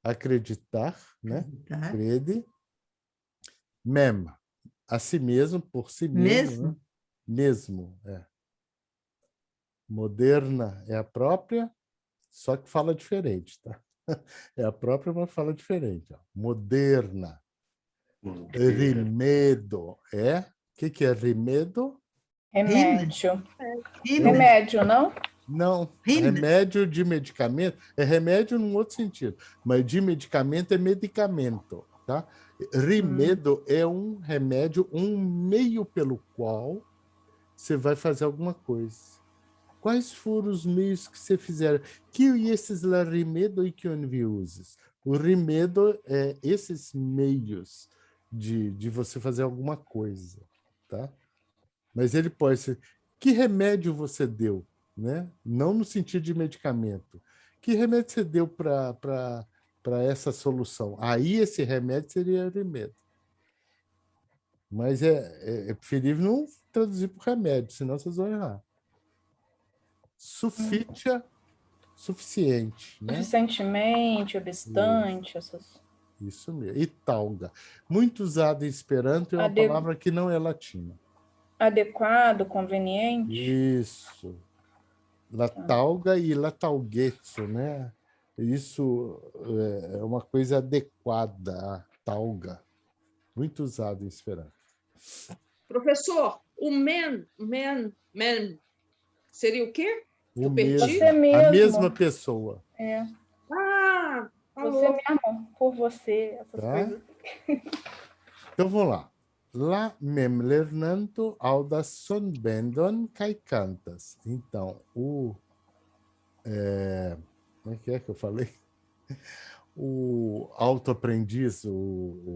Speaker 2: acreditar, né? Crede. Mem, a si mesmo, por si mesmo. Né? Mesmo, Moderna é a própria, só que fala diferente, tá? É a própria, mas fala diferente. Ó. Moderna. Rimedo. O que é rimedo?
Speaker 1: Remédio. Remédio, não?
Speaker 2: Não, remédio de medicamento é remédio num outro sentido, mas de medicamento é medicamento, tá? Rimedo é um remédio, um meio pelo qual você vai fazer alguma coisa. Quais foram os meios que você fizeram? Que esses lá rimedo e que onde uses? O rimedo é esses meios de você fazer alguma coisa, tá? Mas ele pode ser... Que remédio você deu? Né? Não no sentido de medicamento. Que remédio você deu para essa solução? Aí esse remédio seria rimedo. Mas é preferível não traduzir por remédio, senão vocês vão errar. Suficia, suficiente. Né?
Speaker 1: Suficientemente, obstante.
Speaker 2: Isso mesmo. E talga. Muito usado em Esperanto, é uma palavra que não é latina.
Speaker 1: Adequado, conveniente.
Speaker 2: Isso. Latalga e latalguetso, né? Isso é uma coisa adequada, a talga. Muito usado em Esperanto.
Speaker 5: Professor, o men seria o quê?
Speaker 2: O mesmo,
Speaker 1: você mesmo.
Speaker 2: A mesma pessoa.
Speaker 1: Você mesmo, por você, essas coisas.
Speaker 2: Então, vamos lá. La mem lernanto audas sonbendon kai cantas. Então, como é que eu falei? O autoaprendiz,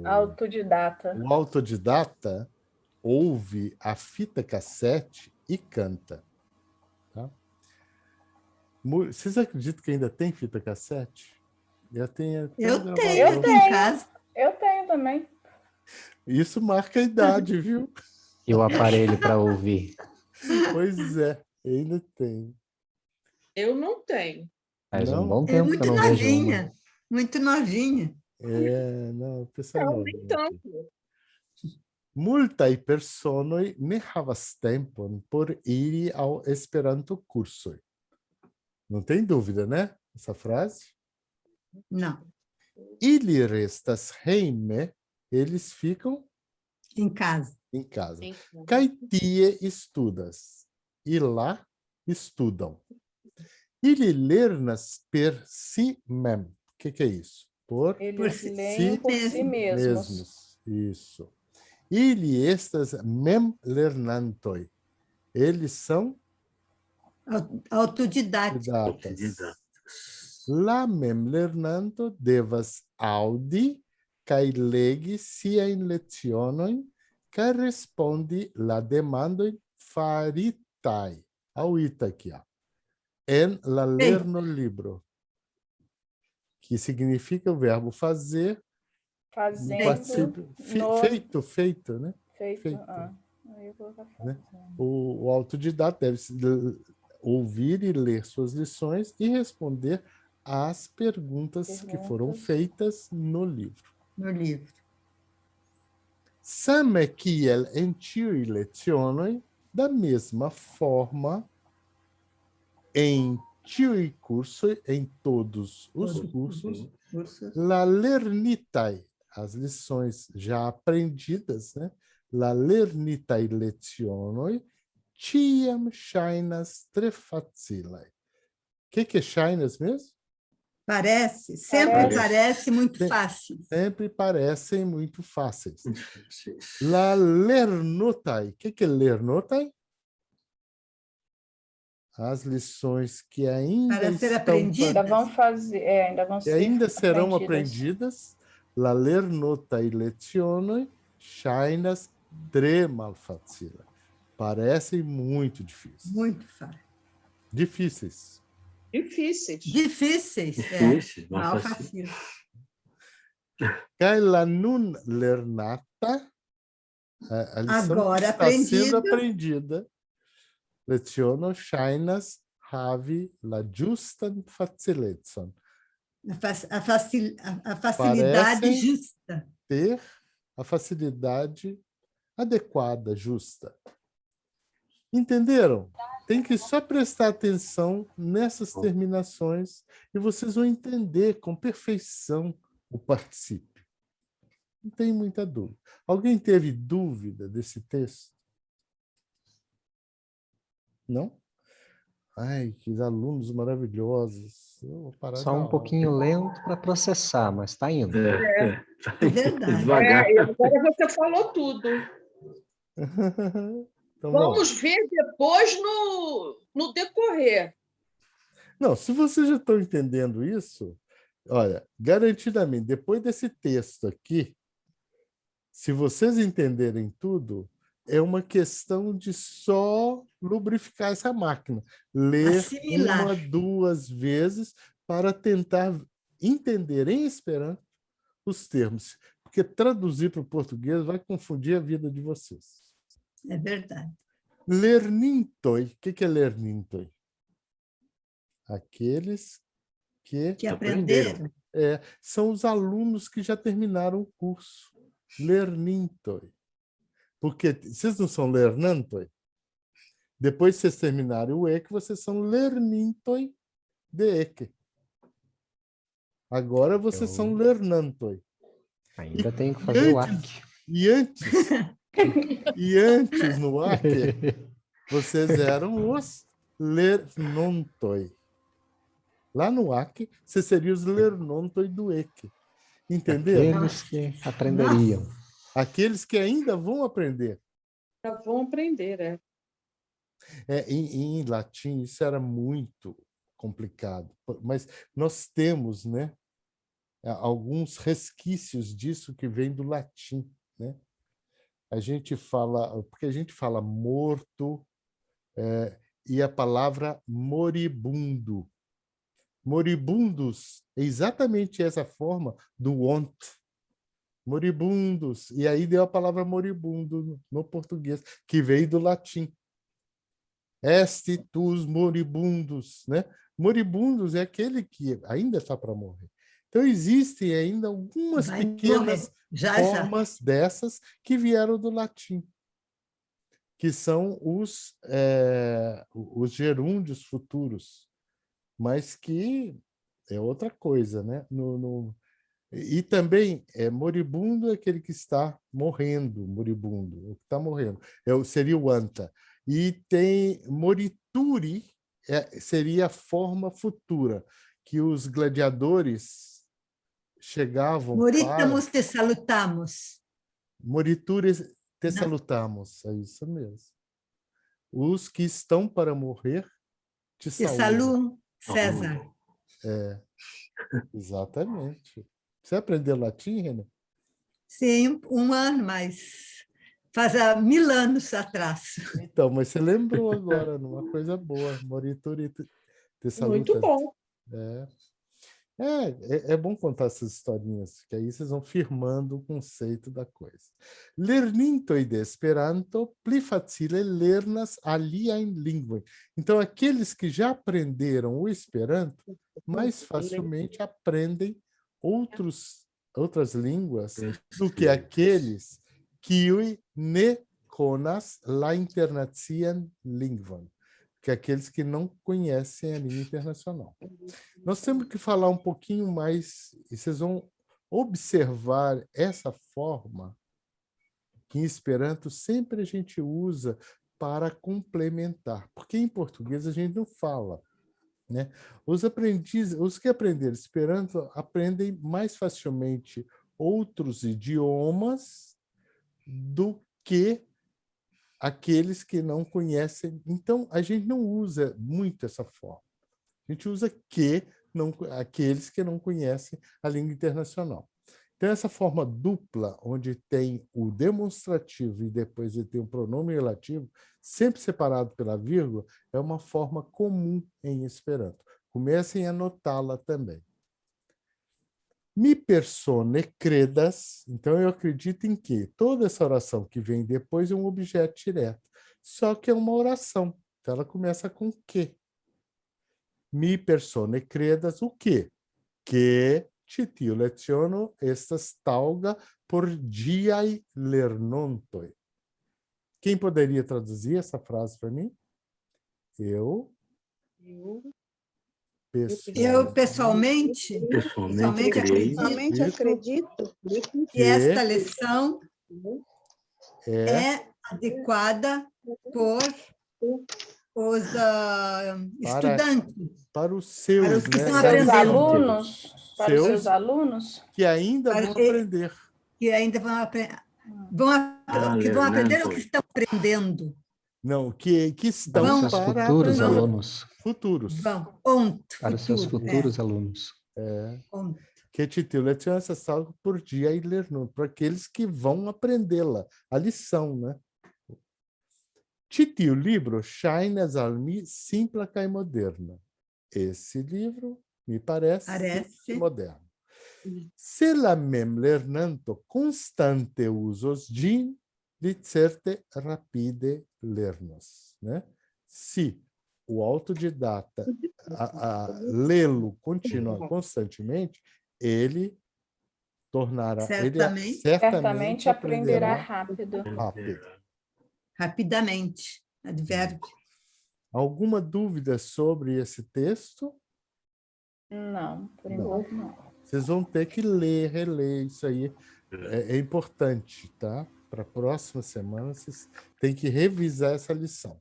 Speaker 1: autodidata.
Speaker 2: O autodidata ouve a fita cassete e canta. Tá? Vocês acreditam que ainda tem fita cassete?
Speaker 7: Eu tenho em casa.
Speaker 1: Eu tenho também.
Speaker 2: Isso marca a idade, viu?
Speaker 9: E o aparelho para ouvir.
Speaker 2: Pois é, ainda tem.
Speaker 5: Eu não tenho.
Speaker 9: Faz um bom tempo
Speaker 7: muito
Speaker 9: que eu não
Speaker 7: novinha,
Speaker 9: vejo uma.
Speaker 7: muito novinha.
Speaker 2: Não, pessoal.
Speaker 5: Não, nem tanto.
Speaker 2: Multaj personoj ne havas tempon por iri ao Esperanto-kursoj. Não tem dúvida, né? Essa frase?
Speaker 7: Não.
Speaker 2: Ili restas hejme, eles ficam
Speaker 7: em casa.
Speaker 2: Em casa. Kai tie estudas. E lá estudam. Ili lernas per si mem. O que é isso?
Speaker 1: Eles leem por si mesmos.
Speaker 2: Isso. Ili estas mem lernantoi. Eles são
Speaker 7: autodidatas.
Speaker 2: La mem lernanto devas audi kaj legi siajn lecionojn kaj respondi la demandojn faritaj. Auita aqui, ó. En la lernolibro, que significa o verbo fazer,
Speaker 1: fazendo,
Speaker 2: feito, né?
Speaker 1: Feito. Aí eu vou colocar
Speaker 2: né? O autodidata deve ouvir e ler suas lições e responder às perguntas que foram feitas no livro. Same kiel en ĉiuj lecionoj, da mesma forma, em ĉiuj kursoj, em todos os cursos, la lernitaj, as lições já aprendidas, né? La lernitaj lecionoj, ĉiam ŝajnas tre facilaj. O que é ŝajnas mesmo?
Speaker 7: Sempre parece muito fácil.
Speaker 2: Sempre parecem muito fáceis. La lernotai. O que é lernotai? As lições que ainda serão aprendidas. La lernotai lecionoi ŝajnas tre malfacila. Parecem muito difíceis.
Speaker 7: Muito fácil.
Speaker 2: Difíceis.
Speaker 7: Mal fácil.
Speaker 2: Kaj la nun lernata, a lição
Speaker 7: agora
Speaker 2: que está sendo aprendida, leciono ŝajnas havi la ĝustan facilecon.
Speaker 7: A facilidade justa.
Speaker 2: Ter a facilidade adequada, justa. Entenderam? Tem que só prestar atenção nessas terminações e vocês vão entender com perfeição o particípio. Não tem muita dúvida. Alguém teve dúvida desse texto? Não? Ai, que alunos maravilhosos.
Speaker 9: Só um pouquinho lento para processar, mas está indo.
Speaker 7: É verdade.
Speaker 5: Agora você falou tudo.
Speaker 2: Então,
Speaker 5: vamos ver depois no decorrer.
Speaker 2: Não, se vocês já estão entendendo isso, olha, garantidamente, depois desse texto aqui, se vocês entenderem tudo, é uma questão de só lubrificar essa máquina. Ler uma, 2 vezes para tentar entender em Esperanto os termos. Porque traduzir para o português vai confundir a vida de vocês.
Speaker 7: É verdade.
Speaker 2: Lernintoi. O que é lernintoi? Aqueles que
Speaker 7: aprenderam.
Speaker 2: São os alunos que já terminaram o curso. Lernintoi. Porque vocês não são lernantoi? Depois que vocês terminarem o EQ, vocês são lernintoi de EQ. Agora vocês são lernantoi.
Speaker 9: Ainda tenho que fazer o AC.
Speaker 2: E antes, no AC, vocês eram os lernontoi. Lá no AC, vocês seriam os lernontoi do EQ. Entenderam?
Speaker 9: Aqueles que aprenderiam.
Speaker 2: Aqueles que ainda vão aprender.
Speaker 5: Já vão aprender,
Speaker 2: Em latim, isso era muito complicado. Mas nós temos, né, alguns resquícios disso que vem do latim, né? Porque a gente fala morto e a palavra moribundo. Moribundos é exatamente essa forma do ont. Moribundos. E aí deu a palavra moribundo no português, que veio do latim. Est tus moribundos, né? Moribundos é aquele que ainda está para morrer. Então, existem ainda algumas pequenas formas dessas que vieram do latim, que são os gerúndios futuros, mas que é outra coisa, né? E também, moribundo é aquele que está morrendo, moribundo, o que está morrendo. Seria o anta. E tem morituri, seria a forma futura, que os gladiadores chegavam
Speaker 7: Moritamus te salutamos.
Speaker 2: Moritures te salutamos, é isso mesmo. Os que estão para morrer te
Speaker 7: salutam. César.
Speaker 2: Exatamente. Você aprendeu latim, Renan?
Speaker 7: Sim, 1 ano, mas faz 1000 anos atrás.
Speaker 2: Então, mas você lembrou agora, numa coisa boa. Morituri te saluta.
Speaker 5: Muito bom.
Speaker 2: É bom contar essas historinhas, que aí vocês vão firmando o conceito da coisa. Lernintoj de Esperanto pli facile lernas aliajn lingvojn. Então, aqueles que já aprenderam o Esperanto, mais facilmente aprendem outras línguas do que aqueles kiuj ne konas la internacian lingvon, que aqueles que não conhecem a língua internacional. Nós temos que falar um pouquinho mais, e vocês vão observar essa forma que em Esperanto sempre a gente usa para complementar, porque em português a gente não fala, né? Os que aprenderam Esperanto aprendem mais facilmente outros idiomas do que aqueles que não conhecem. Então, a gente não usa muito essa forma. A gente usa aqueles que não conhecem a língua internacional. Então, essa forma dupla, onde tem o demonstrativo e depois tem o pronome relativo, sempre separado pela vírgula, é uma forma comum em Esperanto. Comecem a anotá-la também. Mi persone credas, então eu acredito em que toda essa oração que vem depois é um objeto direto, só que é uma oração, então ela começa com que. Mi persone credas o quê? Que citio leciono estas tauga por diai lernontoi. Quem poderia traduzir essa frase para mim? Eu
Speaker 7: pessoalmente
Speaker 10: acredito
Speaker 7: que esta lição é adequada por os estudantes.
Speaker 2: Para os seus,
Speaker 7: que estão
Speaker 1: seus
Speaker 7: aprendendo.
Speaker 1: alunos, para os seus alunos
Speaker 2: que ainda vão aprender.
Speaker 7: Que ainda vão aprender. Que vão aprender o que estão aprendendo.
Speaker 2: Não, que estão
Speaker 9: para os seus futuros alunos.
Speaker 2: Futuros.
Speaker 9: Para os seus futuros alunos.
Speaker 2: Que citio leciono estas tauga por diai lernontoi, para aqueles que vão aprendê-la, a lição, né? Citio libro ŝajnas al mi simpla kaj moderna. Esse livro me parece moderno. Se la memlernanto constante uzos ĝin, li certe rapide lernos, né? Se o autodidata lê-lo constantemente, ele tornará,
Speaker 1: certamente aprenderá rápido.
Speaker 7: Rapidamente, advérbio.
Speaker 2: Alguma dúvida sobre esse texto?
Speaker 1: Não, por enquanto não.
Speaker 2: Vocês vão ter que ler, reler, isso aí é importante, tá? Para a próxima semana, vocês têm que revisar essa lição.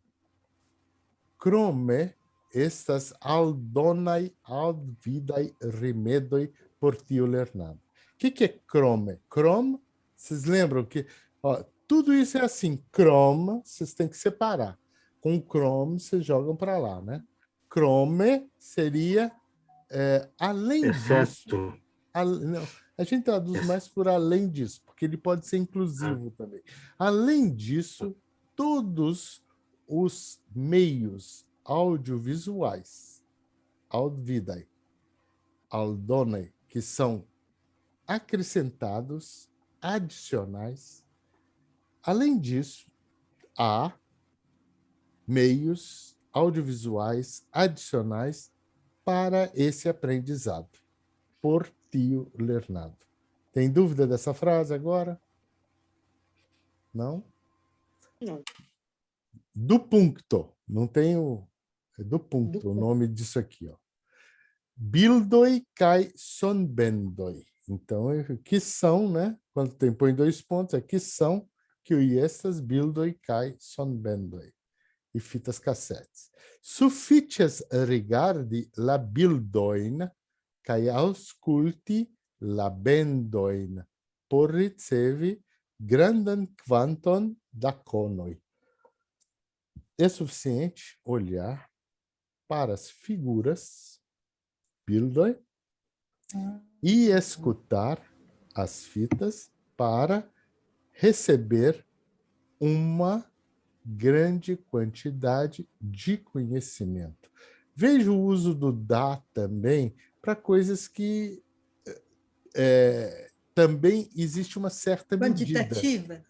Speaker 2: Krome estas aldonai aldvidai rimedoi por tio lernado. O que é krome? Krome, vocês lembram que tudo isso é assim, krome, vocês têm que separar. Com krome, vocês jogam para lá, né? Krome seria além disso. Não, a gente traduz mais por além disso, porque ele pode ser inclusivo também. Além disso, todos os meios audiovisuais, audvidai, aldonai, que são acrescentados, adicionais. Além disso, há meios audiovisuais adicionais para esse aprendizado, por tio lernado. Tem dúvida dessa frase agora? Não?
Speaker 5: Não.
Speaker 2: Do puncto, não tenho... É do puncto, o nome disso aqui, ó. Bildoi kai sonbendoi. Então, que são, né? Quando põe 2 pontos, é que são que o estas bildoi kai sonbendoi. E fitas cassetes. Suficias rigardi la bildoin kai ausculti la bendoin por ricevi grandan quanton da conoi. É suficiente olhar para as figuras bildoi e escutar as fitas para receber uma grande quantidade de conhecimento. Veja o uso do dá também para coisas que também existe uma certa medida.
Speaker 7: Quantitativa?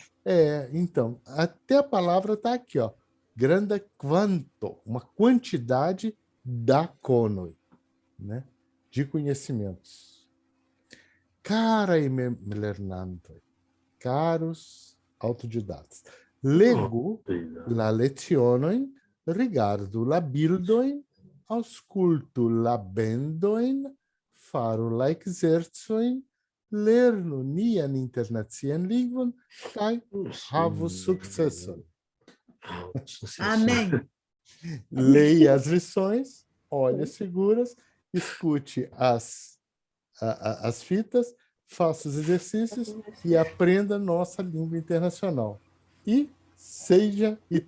Speaker 2: Então, até a palavra está aqui, ó. Grande quanto, uma quantidade da conoi, né? De conhecimentos. Carai lernantoi, caros autodidatas, legu la lecionoin, rigardu la bildoin, auscultu la bendoin, faru la exercoin, lernu nian internacian lingvon, kai havu sukceson.
Speaker 7: Amém.
Speaker 2: Leia as lições, olhe as figuras, escute as fitas, faça os exercícios e aprenda nossa língua internacional. E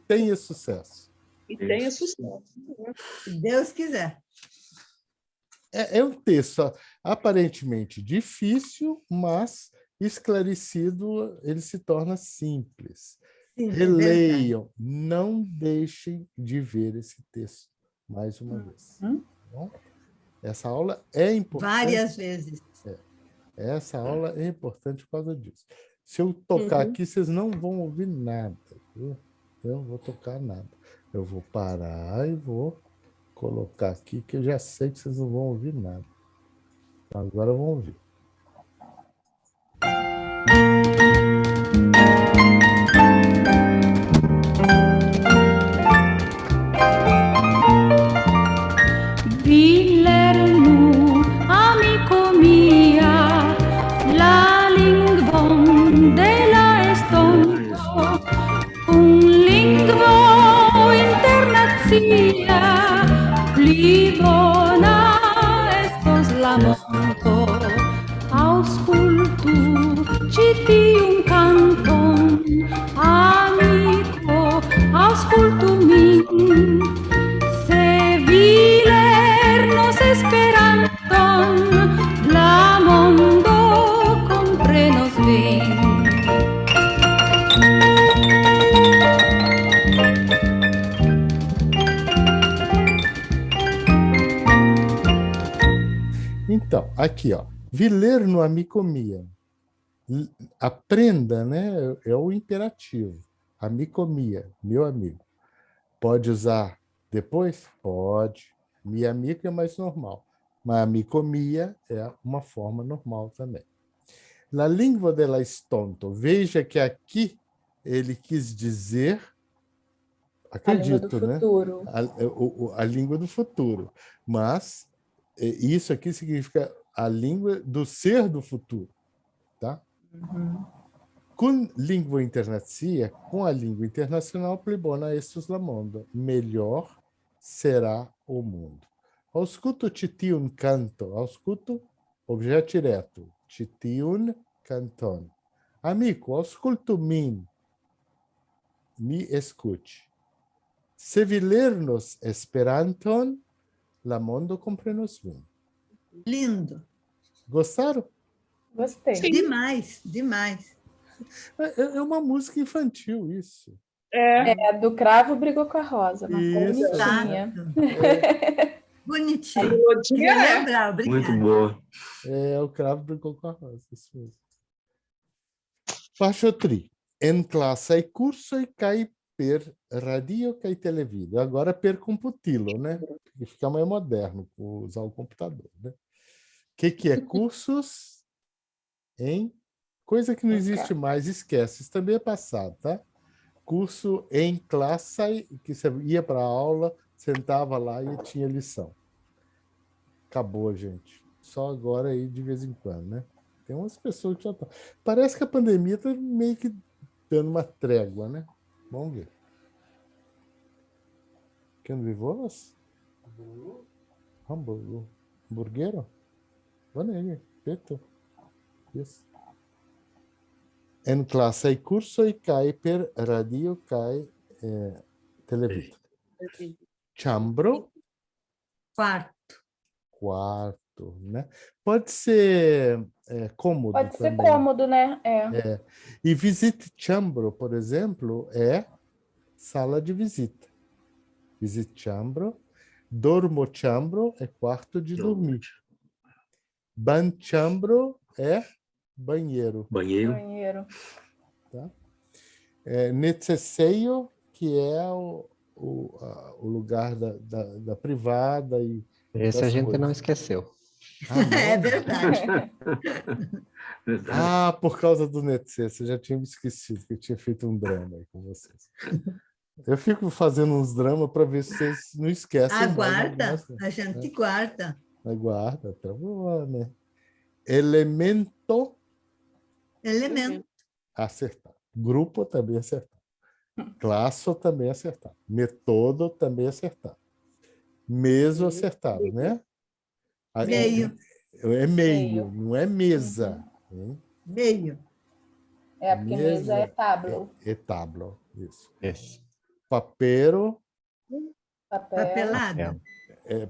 Speaker 2: tenha sucesso.
Speaker 5: E tenha sucesso.
Speaker 7: Se Deus quiser.
Speaker 2: É um texto aparentemente difícil, mas esclarecido, ele se torna simples.
Speaker 7: Sim,
Speaker 2: Releiam, não deixem de ver esse texto mais uma vez. Tá bom? Essa aula é importante.
Speaker 7: Várias vezes.
Speaker 2: Essa aula é importante por causa disso. Se eu tocar aqui, vocês não vão ouvir nada. Viu? Eu não vou tocar nada. Eu vou parar e vou colocar aqui, que eu já sei que vocês não vão ouvir nada. Agora vão ouvir.
Speaker 12: Pli bona estos la mondo, aŭskultu ĉi tiun kanton, amiko, aŭskultu min. Se vi lernos Esperanton, la mondo komprenos vin.
Speaker 2: Então, aqui, ó, vi ler no amicomia. Aprenda, né? É o imperativo. Amicomia, meu amigo. Pode usar depois? Pode. Mi amigo é mais normal. Mas amicomia é uma forma normal também. La língua della estonto. Veja que aqui ele quis dizer, acredito, né? A língua do futuro. Mas isso aqui significa a língua do ser do futuro, tá? Com língua internacia, com a língua internacional, pli bona estus la mondo. Melhor será o mundo. Ausculto ĉi tiun canto. Ausculto, objeto direto. Ĉi tiun canton. Amico, auscultu min. Mi escute. Se vi lernos Esperanton, la mondo comprenos vin.
Speaker 7: Lindo.
Speaker 2: Gostaram?
Speaker 1: Gostei.
Speaker 7: Sim. Demais, demais.
Speaker 2: É uma música infantil, isso.
Speaker 1: É, do Cravo Brigou com a Rosa. Uma
Speaker 7: bonitinha. Bonitinho.
Speaker 5: Queria
Speaker 7: lembrar, obrigada.
Speaker 11: Muito boa.
Speaker 2: É, o Cravo Brigou com a Rosa, isso mesmo. Passo 3. En classe cursoi kaj per radio kaj televido. Agora per computilo, né? Porque fica mais moderno usar o computador, né? O que é cursos? Coisa que não existe mais, esquece. Isso também é passado, tá? Curso em classe, que você ia para a aula, sentava lá e tinha lição. Acabou, gente. Só agora aí de vez em quando, né? Tem umas pessoas que já estão. Parece que a pandemia está meio que dando uma trégua, né? Vamos ver. Kan vi våras? Hamburgo. Hamburguero? Vad är det? Peto. Yes. En classe curso e cai per radio cai televisão. Chambro. Quarto, né? Pode ser cômodo.
Speaker 1: Pode ser
Speaker 2: também.
Speaker 1: cômodo, né?
Speaker 2: E visite chambro, por exemplo, é sala de visita. Visite chambro. Dormo chambro é quarto de dormir. Ban chambro é banheiro.
Speaker 1: Banheiro.
Speaker 2: Tá? Necesseio, que é o lugar da privada.
Speaker 9: Esse a gente não esqueceu.
Speaker 7: É verdade.
Speaker 2: Por causa do necesseio. Eu já tinha me esquecido que eu tinha feito um drama aí com vocês. Eu fico fazendo uns dramas para ver se vocês não esquecem.
Speaker 7: Aguarda, a gente guarda.
Speaker 2: Aguarda, tá bom, né? Elemento. Acertar. Grupo também acertar. Classe também acertar. Metodo também acertar. Meso acertado, né?
Speaker 7: Meio.
Speaker 2: É meio, não é mesa.
Speaker 7: Meio.
Speaker 1: Porque mesa é tablo.
Speaker 2: É tablo, isso.
Speaker 9: Papel.
Speaker 7: Papelada.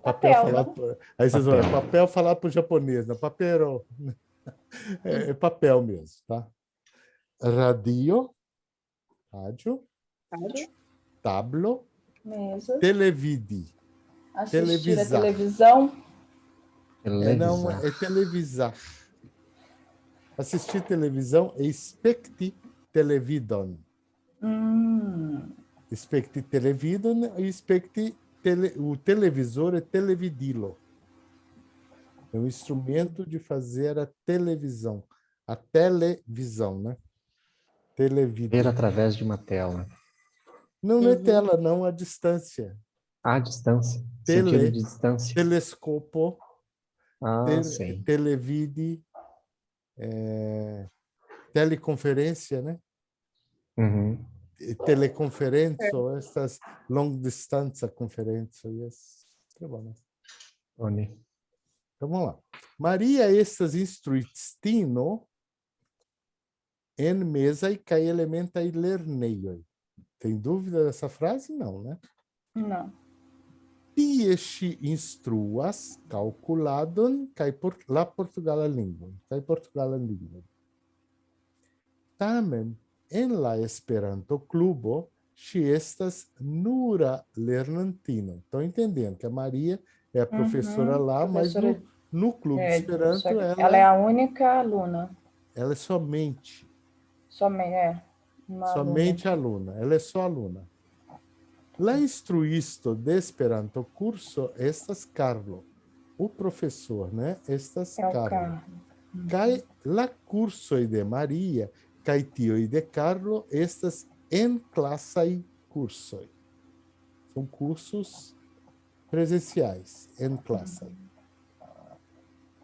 Speaker 2: Papel falado. Aí vocês olham, papel falado para o japonês, né? Papel. É papel mesmo, tá? Radio. Rádio. Tablo.
Speaker 1: Mesa.
Speaker 2: Televide.
Speaker 1: Assistir a televisão.
Speaker 2: Não, é televisar. Assistir televisão é specti televidon. Specti televidon e o televisor é televidilo. É um instrumento de fazer a televisão. A televisão, né? Televidon.
Speaker 9: Ver através de uma tela.
Speaker 2: Não é tela, não, a distância.
Speaker 9: A distância. Sentido de distância.
Speaker 2: Telescopo.
Speaker 9: Sim.
Speaker 2: Televide. Teleconferência, né? Teleconferência, estas long distância conferência. Yes. Tá bom, né? Então vamos lá. Maria estas instruistino en mesa e cai elementa e lerneio. Tem dúvida dessa frase? Não, né?
Speaker 1: Não.
Speaker 2: Tiesci instruas calculadon cai la Portugala lingua. Cai Portugala lingua. Tamen en la Esperanto klubo ŝi estas nura lernantino. Estão entendendo que a Maria é a professora lá,
Speaker 1: professora...
Speaker 2: mas no clube Esperanto
Speaker 1: ela é a única aluna.
Speaker 2: Ela é somente.
Speaker 1: Somente
Speaker 2: aluna. Ela é só aluna. La instruisto de Esperanto curso estas Carlo. O professor, né? Estas Carlo. Kai la cursoi de Maria, kai tioi de Carlo, estas en classai cursoi. São cursos presenciais, en classai.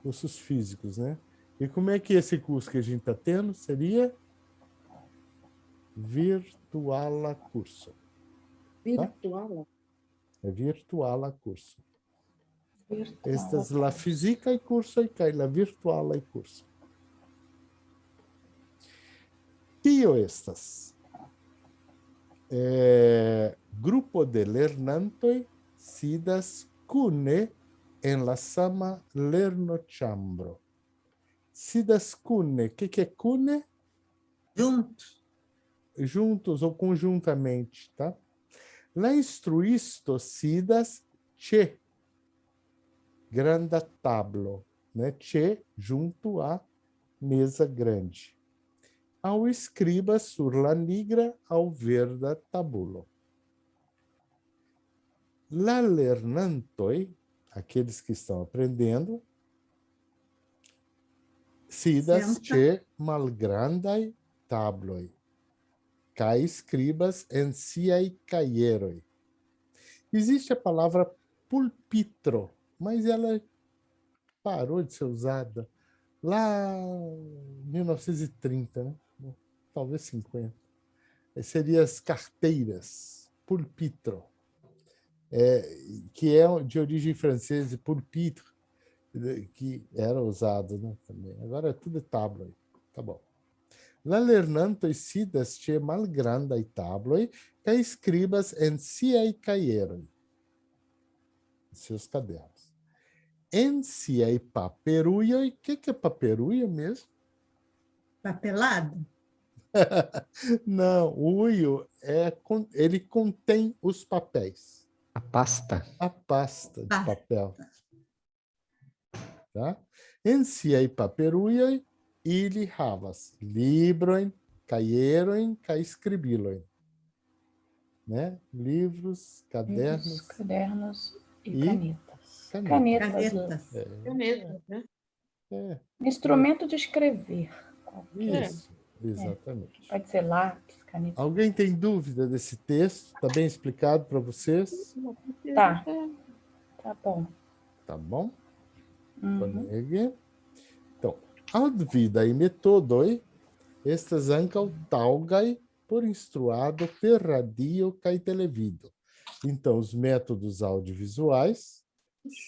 Speaker 2: Cursos físicos, né? E como é que esse curso que a gente está tendo seria virtuala curso.
Speaker 5: Virtuala?
Speaker 2: É virtuala curso. Estas la física e curso e cai la virtuala e curso. Tio estas. Grupo de lernantoj sidas kune en la sama lernoĉambro. Sidas kune. O que é kune?
Speaker 7: Juntos.
Speaker 2: Juntos ou conjuntamente, tá? La instruisto sidas ĉe granda tablo, né? Ĉe junto à mesa grande. Ao escriba sur la nigra ao verda tabulo. La lernantoj, aqueles que estão aprendendo, sidas ĉe malgrandaj tabloj. Kai escribas en siaj kajeroj. Existe a palavra pulpitro, mas ela parou de ser usada. lá em 1930, né? Talvez 50. Seria as carteiras, pulpitro, que é de origem francesa, pulpitre, que era usado, né, também. Agora é tudo tabloi. Tá bom. La lernantoj sidas ĉe malgrandaj tabloj kaj skribas en siaj kajeroj, seus cadernos. Em siaj paperujoj, o que é paperuia mesmo?
Speaker 7: Papelado?
Speaker 2: Não, o uio ele contém os papéis.
Speaker 9: A pasta.
Speaker 2: A pasta de papel. Tá? En siaj paperujoj ili havas librojn, kajerojn kaj skribilojn. Né? Livros, cadernos.
Speaker 1: Cadernos e canetas.
Speaker 7: Canetas.
Speaker 5: Caneta, né?
Speaker 1: Instrumento de escrever.
Speaker 2: Isso, exatamente.
Speaker 1: Pode ser lápis, caneta.
Speaker 2: Alguém tem dúvida desse texto? Está bem explicado para vocês?
Speaker 1: Tá. Tá bom.
Speaker 2: Tá bom?
Speaker 1: Uhum.
Speaker 2: Então, ad vidae metodoj estas ankaŭ taŭgaj por instruado per radio kaj televido. Então, os métodos audiovisuais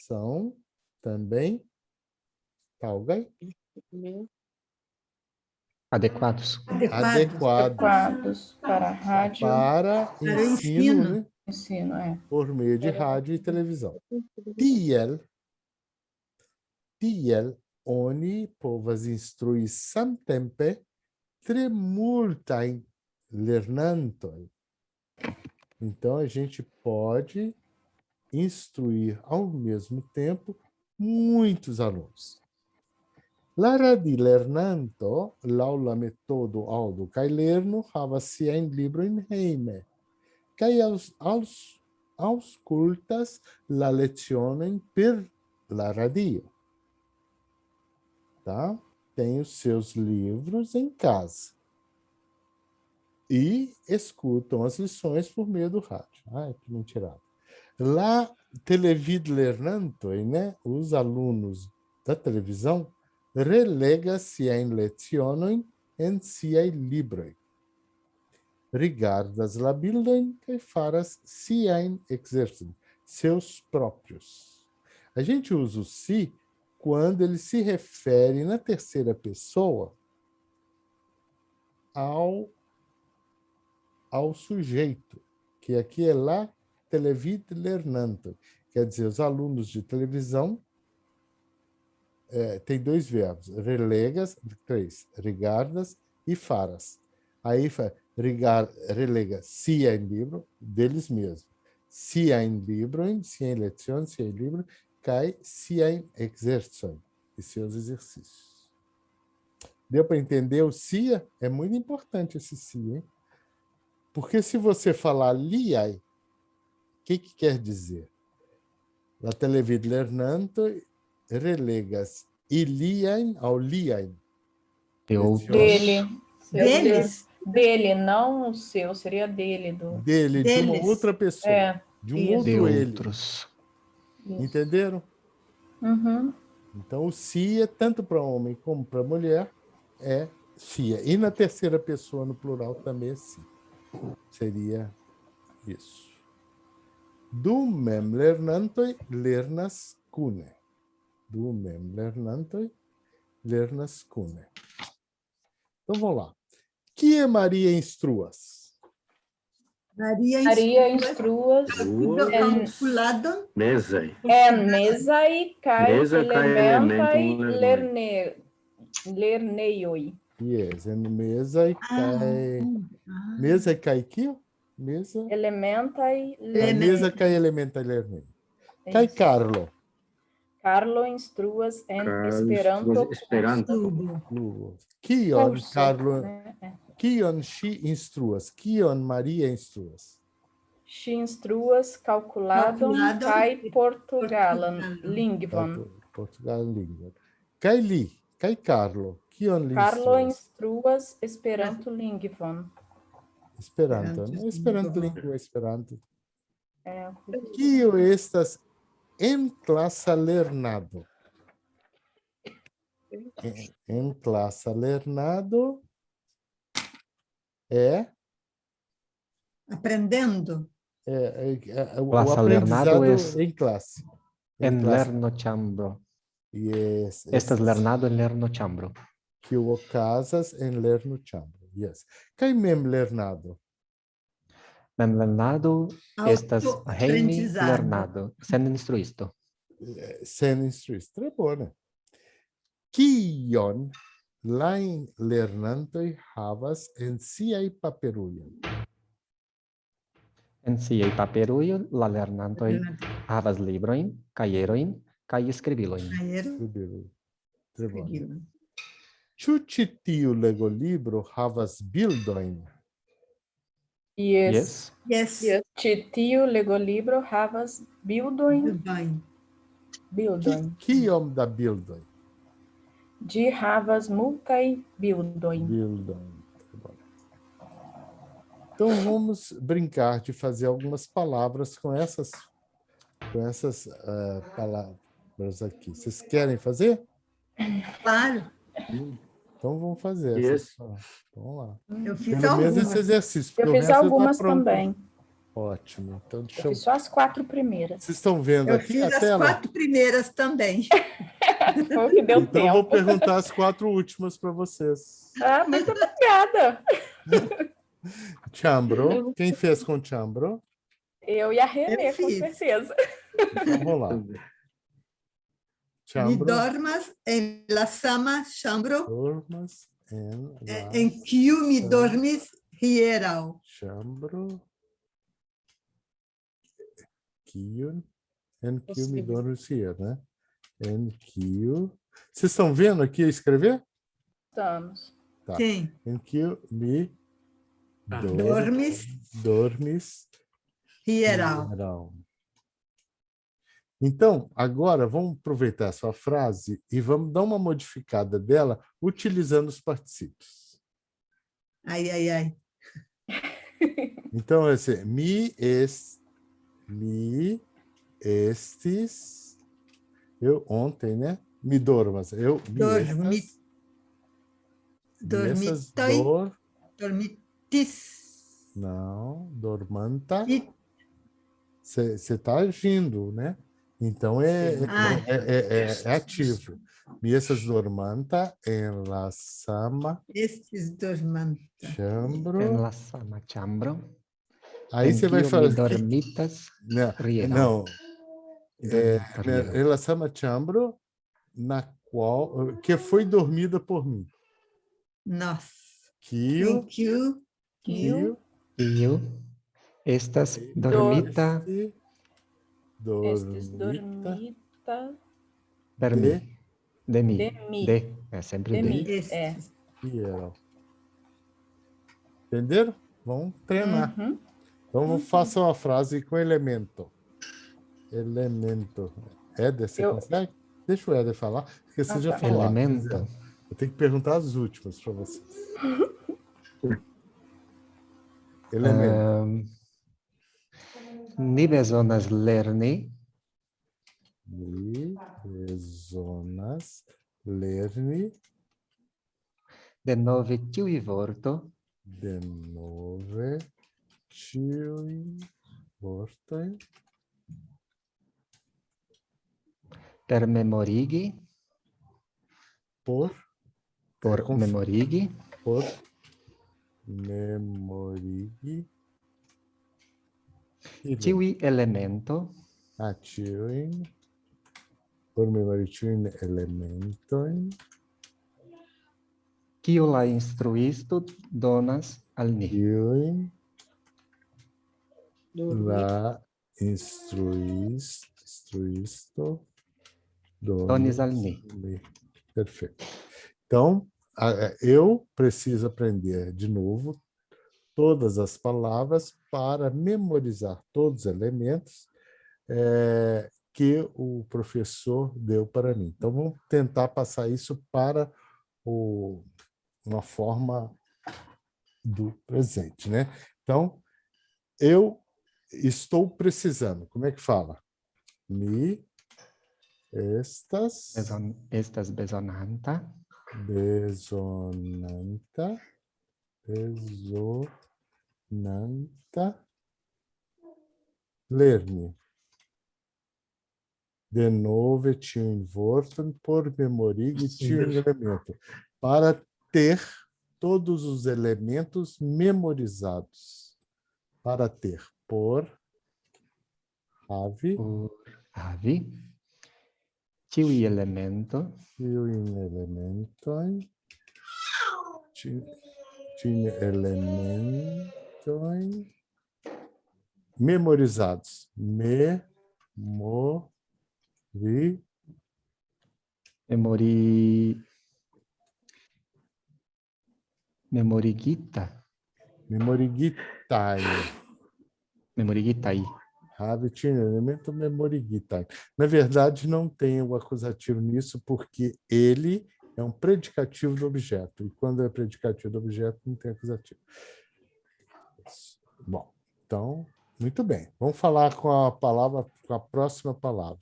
Speaker 2: são também taŭgaj?
Speaker 9: Adequados.
Speaker 1: Adequados para a rádio.
Speaker 2: Para ensino, né?
Speaker 1: Ensino,
Speaker 2: por meio de rádio e televisão. Tiel oni povas instrui samtempe tre multajn lernantoj. Então, a gente pode instruir ao mesmo tempo muitos alunos. La radilernanto, laŭ la metodo aŭdu kaj lernu, havas siajn librojn hejme kaj aŭskultas la lecionojn per la radio. Tá? Tem os seus livros em casa. E escutam as lições por meio do rádio. Ai, que mentirada. Lá, televidlernantoj, né? Os alunos da televisão, relegas siajn lecionojn en siaj libroj. Rigardas la bildojn kaj faras siajn ekzercojn, seus próprios. A gente usa o si quando ele se refere na terceira pessoa ao sujeito, que aqui é lá televidlernantoj, quer dizer, os alunos de televisão tem dois verbos, relegas, 3, rigardas e faras. Aí relega siajn libro, deles mesmos, siajn librojn, siajn lecionojn, siajn libro, kaj siajn ekzercojn, e seus exercícios. Deu para entender? O sia é muito importante esse sia, hein? Porque se você falar liai, o que quer dizer? La televidlernantoj relegas iliajn ao liajn.
Speaker 1: Dele, não o seu, seria dele.
Speaker 2: Dele, de uma outra pessoa. De um outro ele. Entenderam?
Speaker 1: Uhum.
Speaker 2: Então, o sia, tanto para homem como para mulher, é sia. E na terceira pessoa, no plural, também é si. Seria isso. Dum mem lernantoj lernas kune. Dum mem lernantoj lernas kune. Então, vamos lá. Kie Maria instruas?
Speaker 7: Maria instruas
Speaker 11: calculado mesaj.
Speaker 1: Mesaj kaj elementaj lernejoj.
Speaker 2: Yes, en mesaj kaj mesaj kaj kio? Mesa.
Speaker 1: Elementaj
Speaker 2: mesa kaj elementaj lernejoj. Kaj Carlo?
Speaker 1: Carlo instruas en Esperanto.
Speaker 2: Kion Carlo? Kion ŝi instruas? Kion Maria instruas?
Speaker 1: Ŝi instruas kalkuladon kaj portugalan lingvon.
Speaker 2: Portugalan lingvon. Kaj li? Kaj Carlo? Kion li instruas?
Speaker 1: Carlo instruas Esperanto lingvon.
Speaker 2: Esperanto, não Esperanto lingvo, Esperanto. Kio estas en klasa lernado? em classe lernado é
Speaker 7: aprendendo.
Speaker 2: O aprendizado em classe.
Speaker 9: En lernoĉambro.
Speaker 2: Yes.
Speaker 9: Estas lernado en lernoĉambro.
Speaker 2: Que okazas en lernoĉambro. Yes. Kaj memlernado.
Speaker 9: Memlernado estas hejme
Speaker 7: Autoaprendizado.
Speaker 9: lernado, sen instruisto.
Speaker 2: Sen instruisto. Tre bone. Kion la lernantoj havas en siaj paperujoj?
Speaker 9: En siaj paperujoj la lernantoj havas librojn, kajerojn kaj skribilojn.
Speaker 2: Skribilojn. Tre bone. Ĉu ĉi tiu legolibro havas bildojn?
Speaker 1: Yes.
Speaker 7: Yes.
Speaker 1: Ĉi tiu legolibro havas bildojn. Bildojn.
Speaker 2: Kiom da bildoj?
Speaker 1: Ĝi havas multaj bildojn.
Speaker 2: Então vamos brincar de fazer algumas palavras com essas palavras aqui. Vocês querem fazer?
Speaker 7: Claro.
Speaker 2: Então vamos fazer.
Speaker 11: Yes.
Speaker 2: Vamos lá.
Speaker 7: Eu fiz
Speaker 2: Pelo menos
Speaker 7: algumas.
Speaker 2: esse exercício.
Speaker 1: Eu fiz algumas também.
Speaker 2: Ótimo. Então deixa
Speaker 1: Eu fiz só as 4 primeiras.
Speaker 2: Vocês estão vendo
Speaker 7: Eu
Speaker 2: aqui
Speaker 7: fiz
Speaker 2: a
Speaker 7: as
Speaker 2: tela?
Speaker 7: 4 primeiras também.
Speaker 1: Foi o que deu
Speaker 2: Então
Speaker 1: tempo.
Speaker 2: eu vou perguntar as 4 últimas para vocês.
Speaker 1: Ah, muito obrigada.
Speaker 2: Chambro. Quem fez com chambro?
Speaker 1: Eu e a Renê,
Speaker 7: Eu
Speaker 1: com
Speaker 7: fiz.
Speaker 1: certeza.
Speaker 2: Então vamos lá.
Speaker 7: Mi
Speaker 2: Chambro.
Speaker 7: dormas en la sama ĉambro
Speaker 2: Dormas en la
Speaker 7: en kiu mi dormis hieraŭ.
Speaker 2: chambro. En kiu mi dormis hier, né? En kiu. Vocês estão vendo aqui eu escrever?
Speaker 1: Estamos.
Speaker 2: Tá.
Speaker 7: Sim.
Speaker 2: En kiu mi
Speaker 7: Dormis
Speaker 2: dormis
Speaker 7: hieraŭ.
Speaker 2: hieraŭ. Então, agora vamos aproveitar essa frase e vamos dar uma modificada dela utilizando os particípios.
Speaker 7: Ai, ai, ai.
Speaker 2: Então, esse mi estes, eu ontem, né? Me dormas, eu me estas,
Speaker 7: Dormitoi. Dormitis.
Speaker 2: não, dormanta,
Speaker 7: E-
Speaker 2: você está agindo, né? Então é ativo. Mi estas dormanta en la sama
Speaker 7: Estes dormanta.
Speaker 2: chambro.
Speaker 9: En la sama ĉambro.
Speaker 2: Aí
Speaker 9: En
Speaker 2: você vai
Speaker 9: kiu mi
Speaker 2: fazer.
Speaker 9: dormitas hieraŭ.
Speaker 2: Não.
Speaker 9: Dormita hieraŭ.
Speaker 2: En la sama chambro, na qual que foi dormida por mim.
Speaker 7: Nossa.
Speaker 2: Kiu,
Speaker 7: Kiu
Speaker 9: Kiu estas dormita
Speaker 1: Estes
Speaker 2: dormita
Speaker 1: dormita
Speaker 9: per mi. De mi.
Speaker 1: de mi.
Speaker 9: De. É sempre
Speaker 1: De
Speaker 9: de.
Speaker 1: mi.
Speaker 7: Estes.
Speaker 1: É.
Speaker 2: hieraŭ. Entenderam? Vamos treinar.
Speaker 1: Uhum.
Speaker 2: Então façam a frase com elemento. Elemento. Éder, você consegue? Deixa o Éder falar, porque você já falou.
Speaker 9: Elemento.
Speaker 2: Eu tenho que perguntar as últimas para vocês. Elemento.
Speaker 9: Ni bezonas lerni
Speaker 2: Ni bezonas lerni
Speaker 9: denove tiuj vorto
Speaker 2: denove ĉiuj vortoj
Speaker 9: per memorigi,
Speaker 2: por
Speaker 9: memorigi tiuj elemento
Speaker 2: ĉiujn por memori ĉiujn elementojn
Speaker 9: kiu la instruisto donas al ni.
Speaker 2: kiujn la instruisto
Speaker 9: Donis al ni.
Speaker 2: Perfeito. Então, eu preciso aprender de novo todas as palavras para memorizar todos os elementos que o professor deu para mim. Então, vamos tentar passar isso para uma forma do presente, né? Então, eu estou precisando. Como é que fala? Me Estas.
Speaker 9: Estas besonanta.
Speaker 2: Besonanta. Besonanta. Lerni. De novo, tinha um invorto por memorig e tinha um elemento. Para ter todos os elementos memorizados. Para ter. Por havi.
Speaker 9: Havi. Tiui elemento.
Speaker 2: Tiui elementoi. Tinha elementoi. Memorizados.
Speaker 9: Memorigita.
Speaker 2: Memorigitai.
Speaker 9: Memorigitai.
Speaker 2: Tinha elemento memorigitai. Na verdade, não tem o acusativo nisso, porque ele é um predicativo do objeto. E quando é predicativo do objeto, não tem acusativo. Bom, então, muito bem. Vamos falar com a próxima palavra.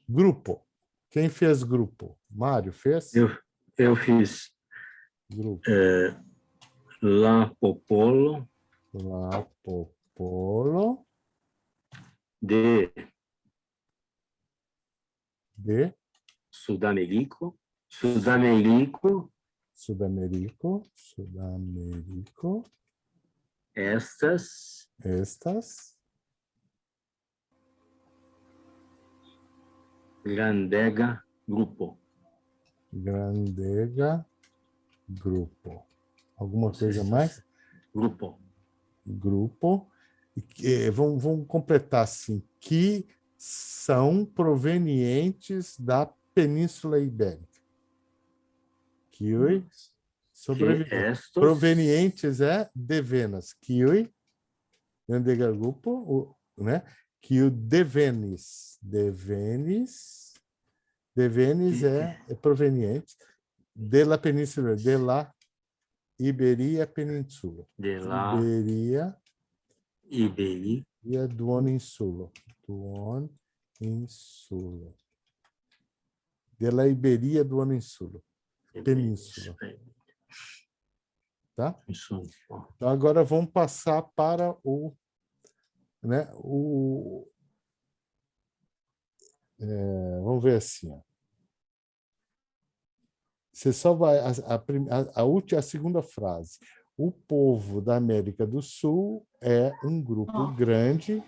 Speaker 2: Grupo. Quem fez grupo? Mário fez?
Speaker 11: Eu fiz.
Speaker 2: Grupo.
Speaker 11: La popolo.
Speaker 2: La popolo.
Speaker 11: De
Speaker 2: Sudamerico.
Speaker 11: Estas. Grandega grupo.
Speaker 2: Alguma coisa mais?
Speaker 11: Grupo.
Speaker 2: Vamos completar assim, que são provenientes da Península Ibérica. Kiwi, provenientes é devenas. Kiwi, grandega grupo, né? Que o devenis é proveniente de la Península, de la Iberia Península. Iberia Duoninsulo. De la Iberia Duoninsulo. Península. Tá? Então, agora vamos passar para vamos ver assim. Ó. Você só vai... A segunda frase. O povo da América do Sul é um grupo grande,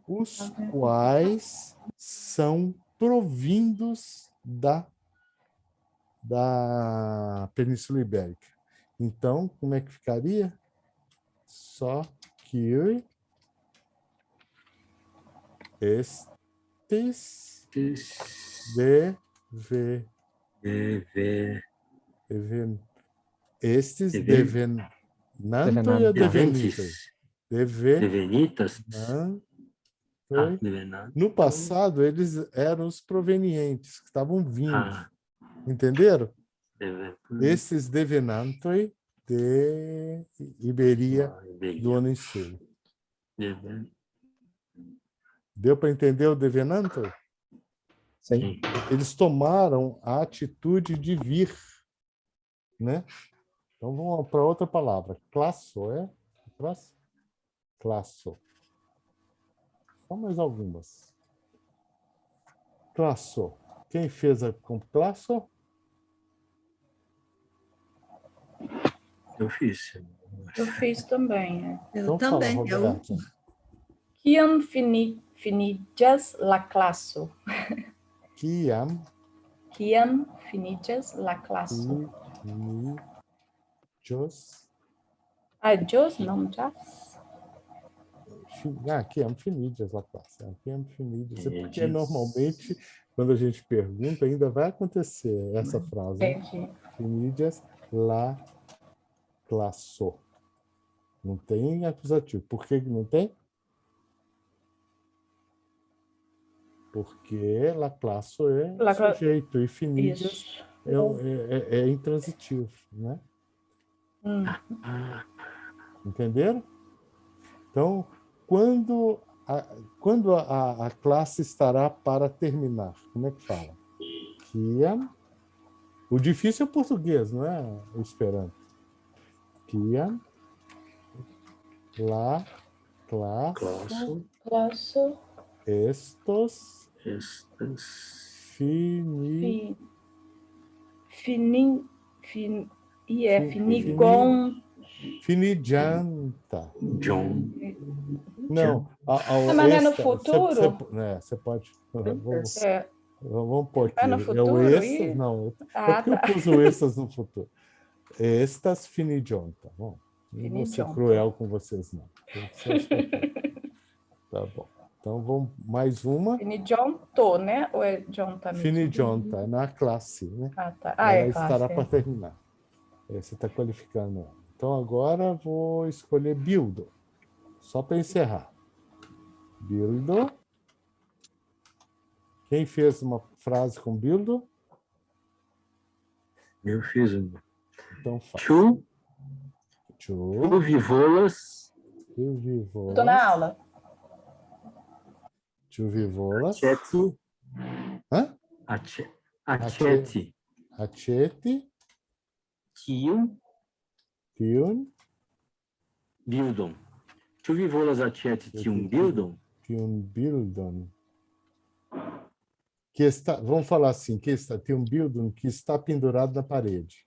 Speaker 2: os quais são provindos da Península Ibérica. Então, como é que ficaria? Só que estes devenitas. No passado, eles eram os provenientes, que estavam vindo. Entenderam? Esses devenantoi de Iberia do Oninsulo. Deu para entender o devenantoi?
Speaker 9: Sim.
Speaker 2: Eles tomaram a atitude de vir, né? Então vamos para outra palavra. Classo, é? Classo. Só mais algumas. Classo. Quem fez com classo?
Speaker 11: Eu fiz.
Speaker 1: Eu fiz também.
Speaker 7: Eu também.
Speaker 1: Kiam finiĝas la klaso?
Speaker 2: Kiam
Speaker 1: finiĝas la klaso?
Speaker 2: Jos.
Speaker 1: Jos, não jas?
Speaker 2: Kiam finiĝas la klaso. Kiam finiĝas. É porque normalmente, quando a gente pergunta, ainda vai acontecer essa frase. Finiĝas la klaso. Não tem acusativo. Por que não tem? Porque la classo é sujeito e finiĝas é intransitivo, né? Entenderam? Então, quando quando a classe estará para terminar? Como é que fala? Kiam. O difícil é o português, não é o esperanto. Kiam. La classe. Estos.
Speaker 1: Finigon.
Speaker 2: Finijanta.
Speaker 11: John.
Speaker 2: Não.
Speaker 1: Mas não é no futuro?
Speaker 2: Você pode. Vamos pôr aqui.
Speaker 1: É no futuro?
Speaker 2: É o estas? Não. É porque eu pus o estas no futuro. Estas finijanta. Bom, não vou ser cruel com vocês, não. Tá bom. Então, vamos mais uma.
Speaker 1: Finijonto, né? Ou é jonta mesmo?
Speaker 2: Finijonta, é na classe, né?
Speaker 1: Ah, tá.
Speaker 2: Ela estará para terminar. Você está qualificando ela. Então, agora vou escolher Bildo. Só para encerrar. Bildo. Quem fez uma frase com Bildo?
Speaker 11: Eu fiz uma.
Speaker 2: Então, faz.
Speaker 11: Tu vivolas.
Speaker 1: Estou na aula.
Speaker 2: Tu vivolas.
Speaker 11: Aceti.
Speaker 2: Hã?
Speaker 11: Aceti.
Speaker 2: Aceti.
Speaker 11: Tiun. Bildon. Tu vivolas aceti tiun bildon?
Speaker 2: Tiun bildon. Que está, vamos falar assim, que está, tem um bildon que está pendurado na parede.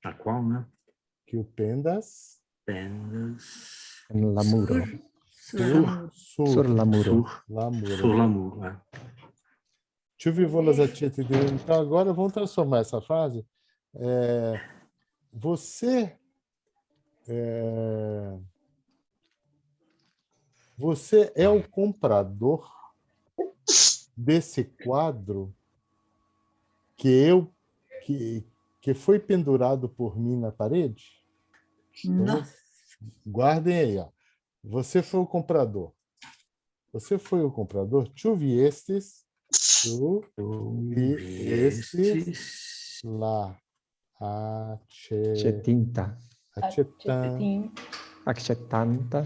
Speaker 11: A qual, né?
Speaker 2: Que o pendas.
Speaker 9: Lamuro.
Speaker 2: Sur
Speaker 9: lamuro.
Speaker 2: Lamuro. Tu vivolas aceti. Então, agora vamos transformar essa frase. Você é o comprador desse quadro que foi pendurado por mim na parede? Então, guardem aí. Ó. Você foi o comprador. Tu viestes lá.
Speaker 9: Acetinta.
Speaker 2: Accetanto,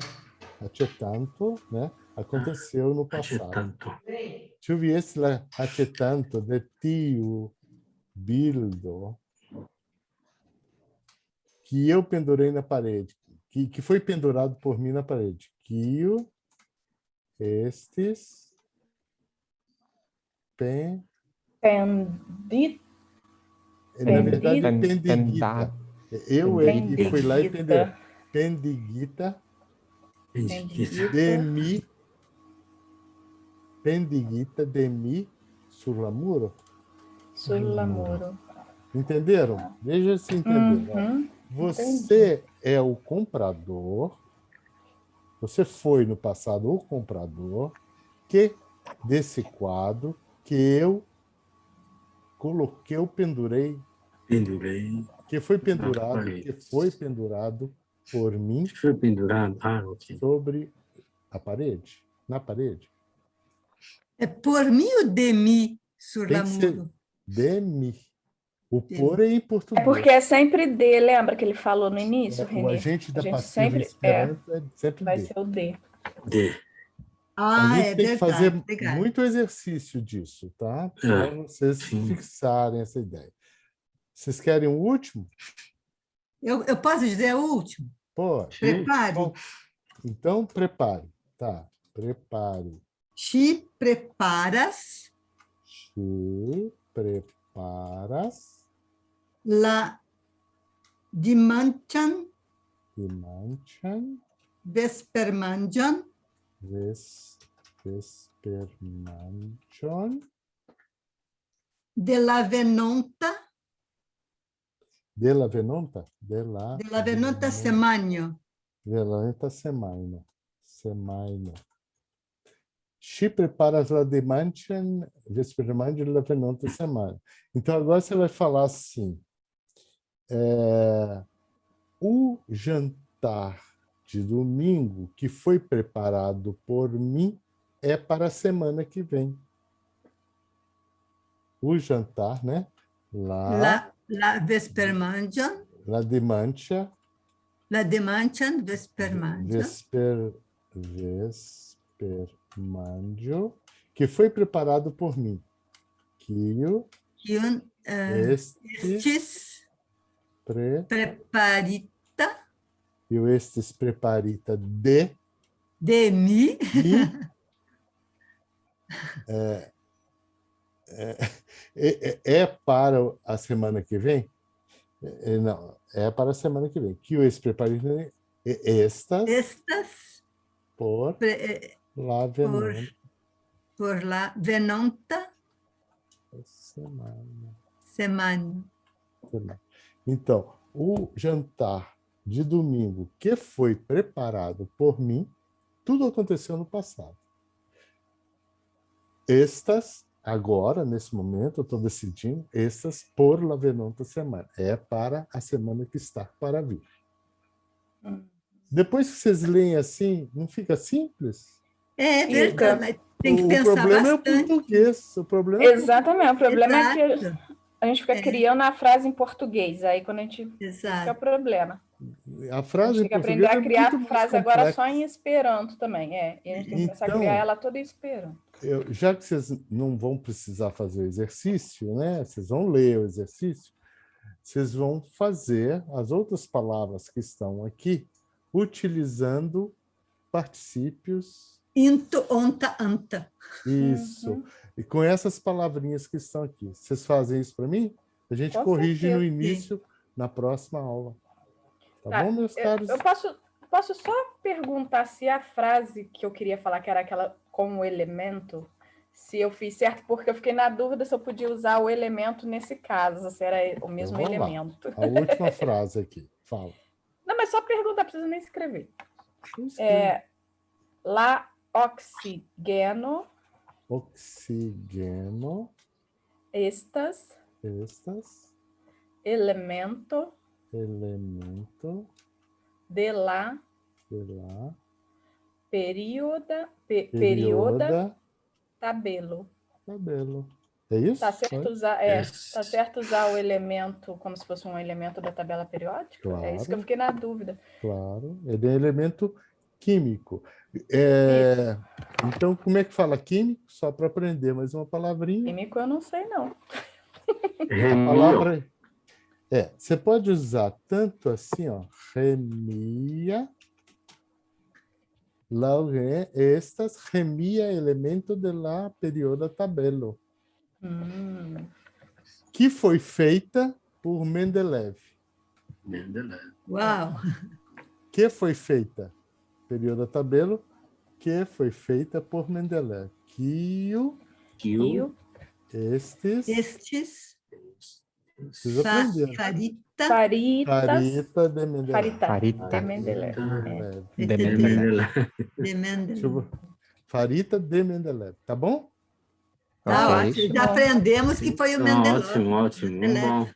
Speaker 2: né? Aconteceu no passado. Tu viestes lá accetanto de tio Bildo que eu pendurei na parede, que foi pendurado por mim na parede. Quio estes na verdade, pendiguita. Ele foi lá e pendeu. Pendiguita. Pendiguita de mi sur lamuro. Entenderam? Veja se entenderam. Você é o comprador. Você foi no passado o comprador desse quadro que eu coloquei, eu pendurei. Que foi pendurado por mim.
Speaker 11: Foi pendurado,
Speaker 2: sobre a parede, na parede.
Speaker 7: É por mim ou de mim, sur lamuro?
Speaker 2: De mim. O por é em português.
Speaker 1: É porque é sempre de, lembra que ele falou no início,
Speaker 2: O agente da passiva em esperanto é sempre
Speaker 1: vai
Speaker 2: de.
Speaker 1: ser o de.
Speaker 2: A gente tem que fazer muito exercício disso, tá? Para vocês fixarem essa ideia. Vocês querem o último?
Speaker 7: Eu posso dizer o último?
Speaker 2: Pode.
Speaker 7: Prepare.
Speaker 2: Então, prepare. Tá, prepare.
Speaker 7: Te preparas.
Speaker 2: Te preparas.
Speaker 7: La dimanchan. Vespermanjan.
Speaker 2: Vespermanjan.
Speaker 7: De la venonta.
Speaker 2: De la venonta? De la
Speaker 7: venonta semagno.
Speaker 2: De la venonta semagno. Te preparas la dimanchan, vespermanjan la venonta semagno. Então, agora você vai falar assim. O jantar de domingo que foi preparado por mim é para a semana que vem. O jantar, né?
Speaker 7: La vespermanjan.
Speaker 2: La dimancia.
Speaker 7: La Demanchan Vespermangia.
Speaker 2: Vespermandio, que foi preparado por mim. Kion
Speaker 7: estis preparita
Speaker 2: estis preparita de
Speaker 7: mi.
Speaker 2: É para a semana que vem? Não, é para a semana que vem. Que estes preparita estas por la venonta.
Speaker 7: Por la venonta semana.
Speaker 2: Então, o jantar de domingo que foi preparado por mim, tudo aconteceu no passado. Estas, agora, nesse momento, eu estou decidindo, estas por la venonta semana. É para a semana que está para vir. Depois que vocês leem assim, não fica simples?
Speaker 7: É verdade. Tem que pensar
Speaker 2: problema
Speaker 7: bastante.
Speaker 2: É o português. O problema
Speaker 1: Exatamente. O problema é que a gente fica criando a frase em português. Aí, quando a gente... Esse é o problema.
Speaker 2: A frase
Speaker 1: a gente tem que aprender a criar frase agora só em Esperanto também. E a gente tem que começar a criar ela toda em Esperanto.
Speaker 2: Já que vocês não vão precisar fazer o exercício, né? Vocês vão ler o exercício, vocês vão fazer as outras palavras que estão aqui utilizando particípios.
Speaker 7: Into, onta, anta.
Speaker 2: Isso. E com essas palavrinhas que estão aqui. Vocês fazem isso para mim? A gente corrige no início, na próxima aula. Tá bom, meus caros?
Speaker 1: Eu posso só perguntar se a frase que eu queria falar, que era aquela com o elemento, se eu fiz certo, porque eu fiquei na dúvida se eu podia usar o elemento nesse caso, se era o mesmo elemento.
Speaker 2: A última frase aqui, fala.
Speaker 1: Não, mas só perguntar, precisa nem escrever. Lá, oxigeno.
Speaker 2: Oxigeno.
Speaker 1: Estas. Elemento. De la. Períoda. Tabelo.
Speaker 2: É isso?
Speaker 1: Tá certo usar o elemento como se fosse um elemento da tabela periódica? Claro. É isso que eu fiquei na dúvida.
Speaker 2: Claro, ele é um elemento químico. Então, como é que fala químico? Só para aprender mais uma palavrinha.
Speaker 1: Químico eu não sei, não.
Speaker 2: A palavra você pode usar tanto assim, ó, remia, remia elemento de la perioda tabelo. Que foi feita por Mendeleev.
Speaker 7: Uau!
Speaker 2: Que foi feita? Perioda tabelo, que foi feita por Mendeleev. Estes.
Speaker 1: Farita de Mendeleev.
Speaker 2: Farita de Mendeleev. Tá bom?
Speaker 7: Tá ótimo. Já aprendemos que foi o Mendeleev.
Speaker 11: Ótimo. Bom.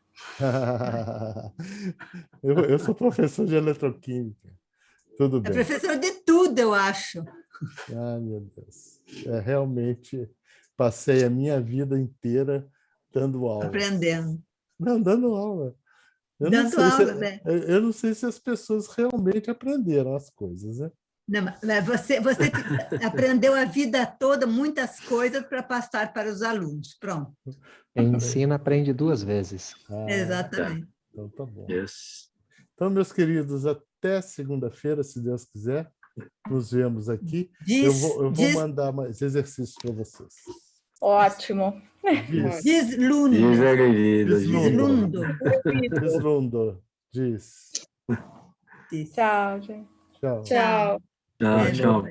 Speaker 2: Eu sou professor de eletroquímica. Tudo bem.
Speaker 7: É professor de tudo, eu acho.
Speaker 2: Ai, meu Deus. Realmente passei a minha vida inteira dando aula.
Speaker 7: Aprendendo.
Speaker 2: Não, dando aula. Eu não sei se as pessoas realmente aprenderam as coisas, né?
Speaker 7: Não, mas você aprendeu a vida toda, muitas coisas para passar para os alunos. Pronto.
Speaker 9: Quem ensina aprende duas vezes.
Speaker 7: Exatamente.
Speaker 2: Então tá bom.
Speaker 11: Yes.
Speaker 2: Então, meus queridos, até segunda-feira, se Deus quiser, nos vemos aqui. Eu vou mandar mais exercícios para vocês.
Speaker 1: Ótimo.
Speaker 7: Deslundo.
Speaker 2: Diz.
Speaker 1: Tchau, gente.
Speaker 2: Tchau.
Speaker 1: Tchau.
Speaker 11: Tchau.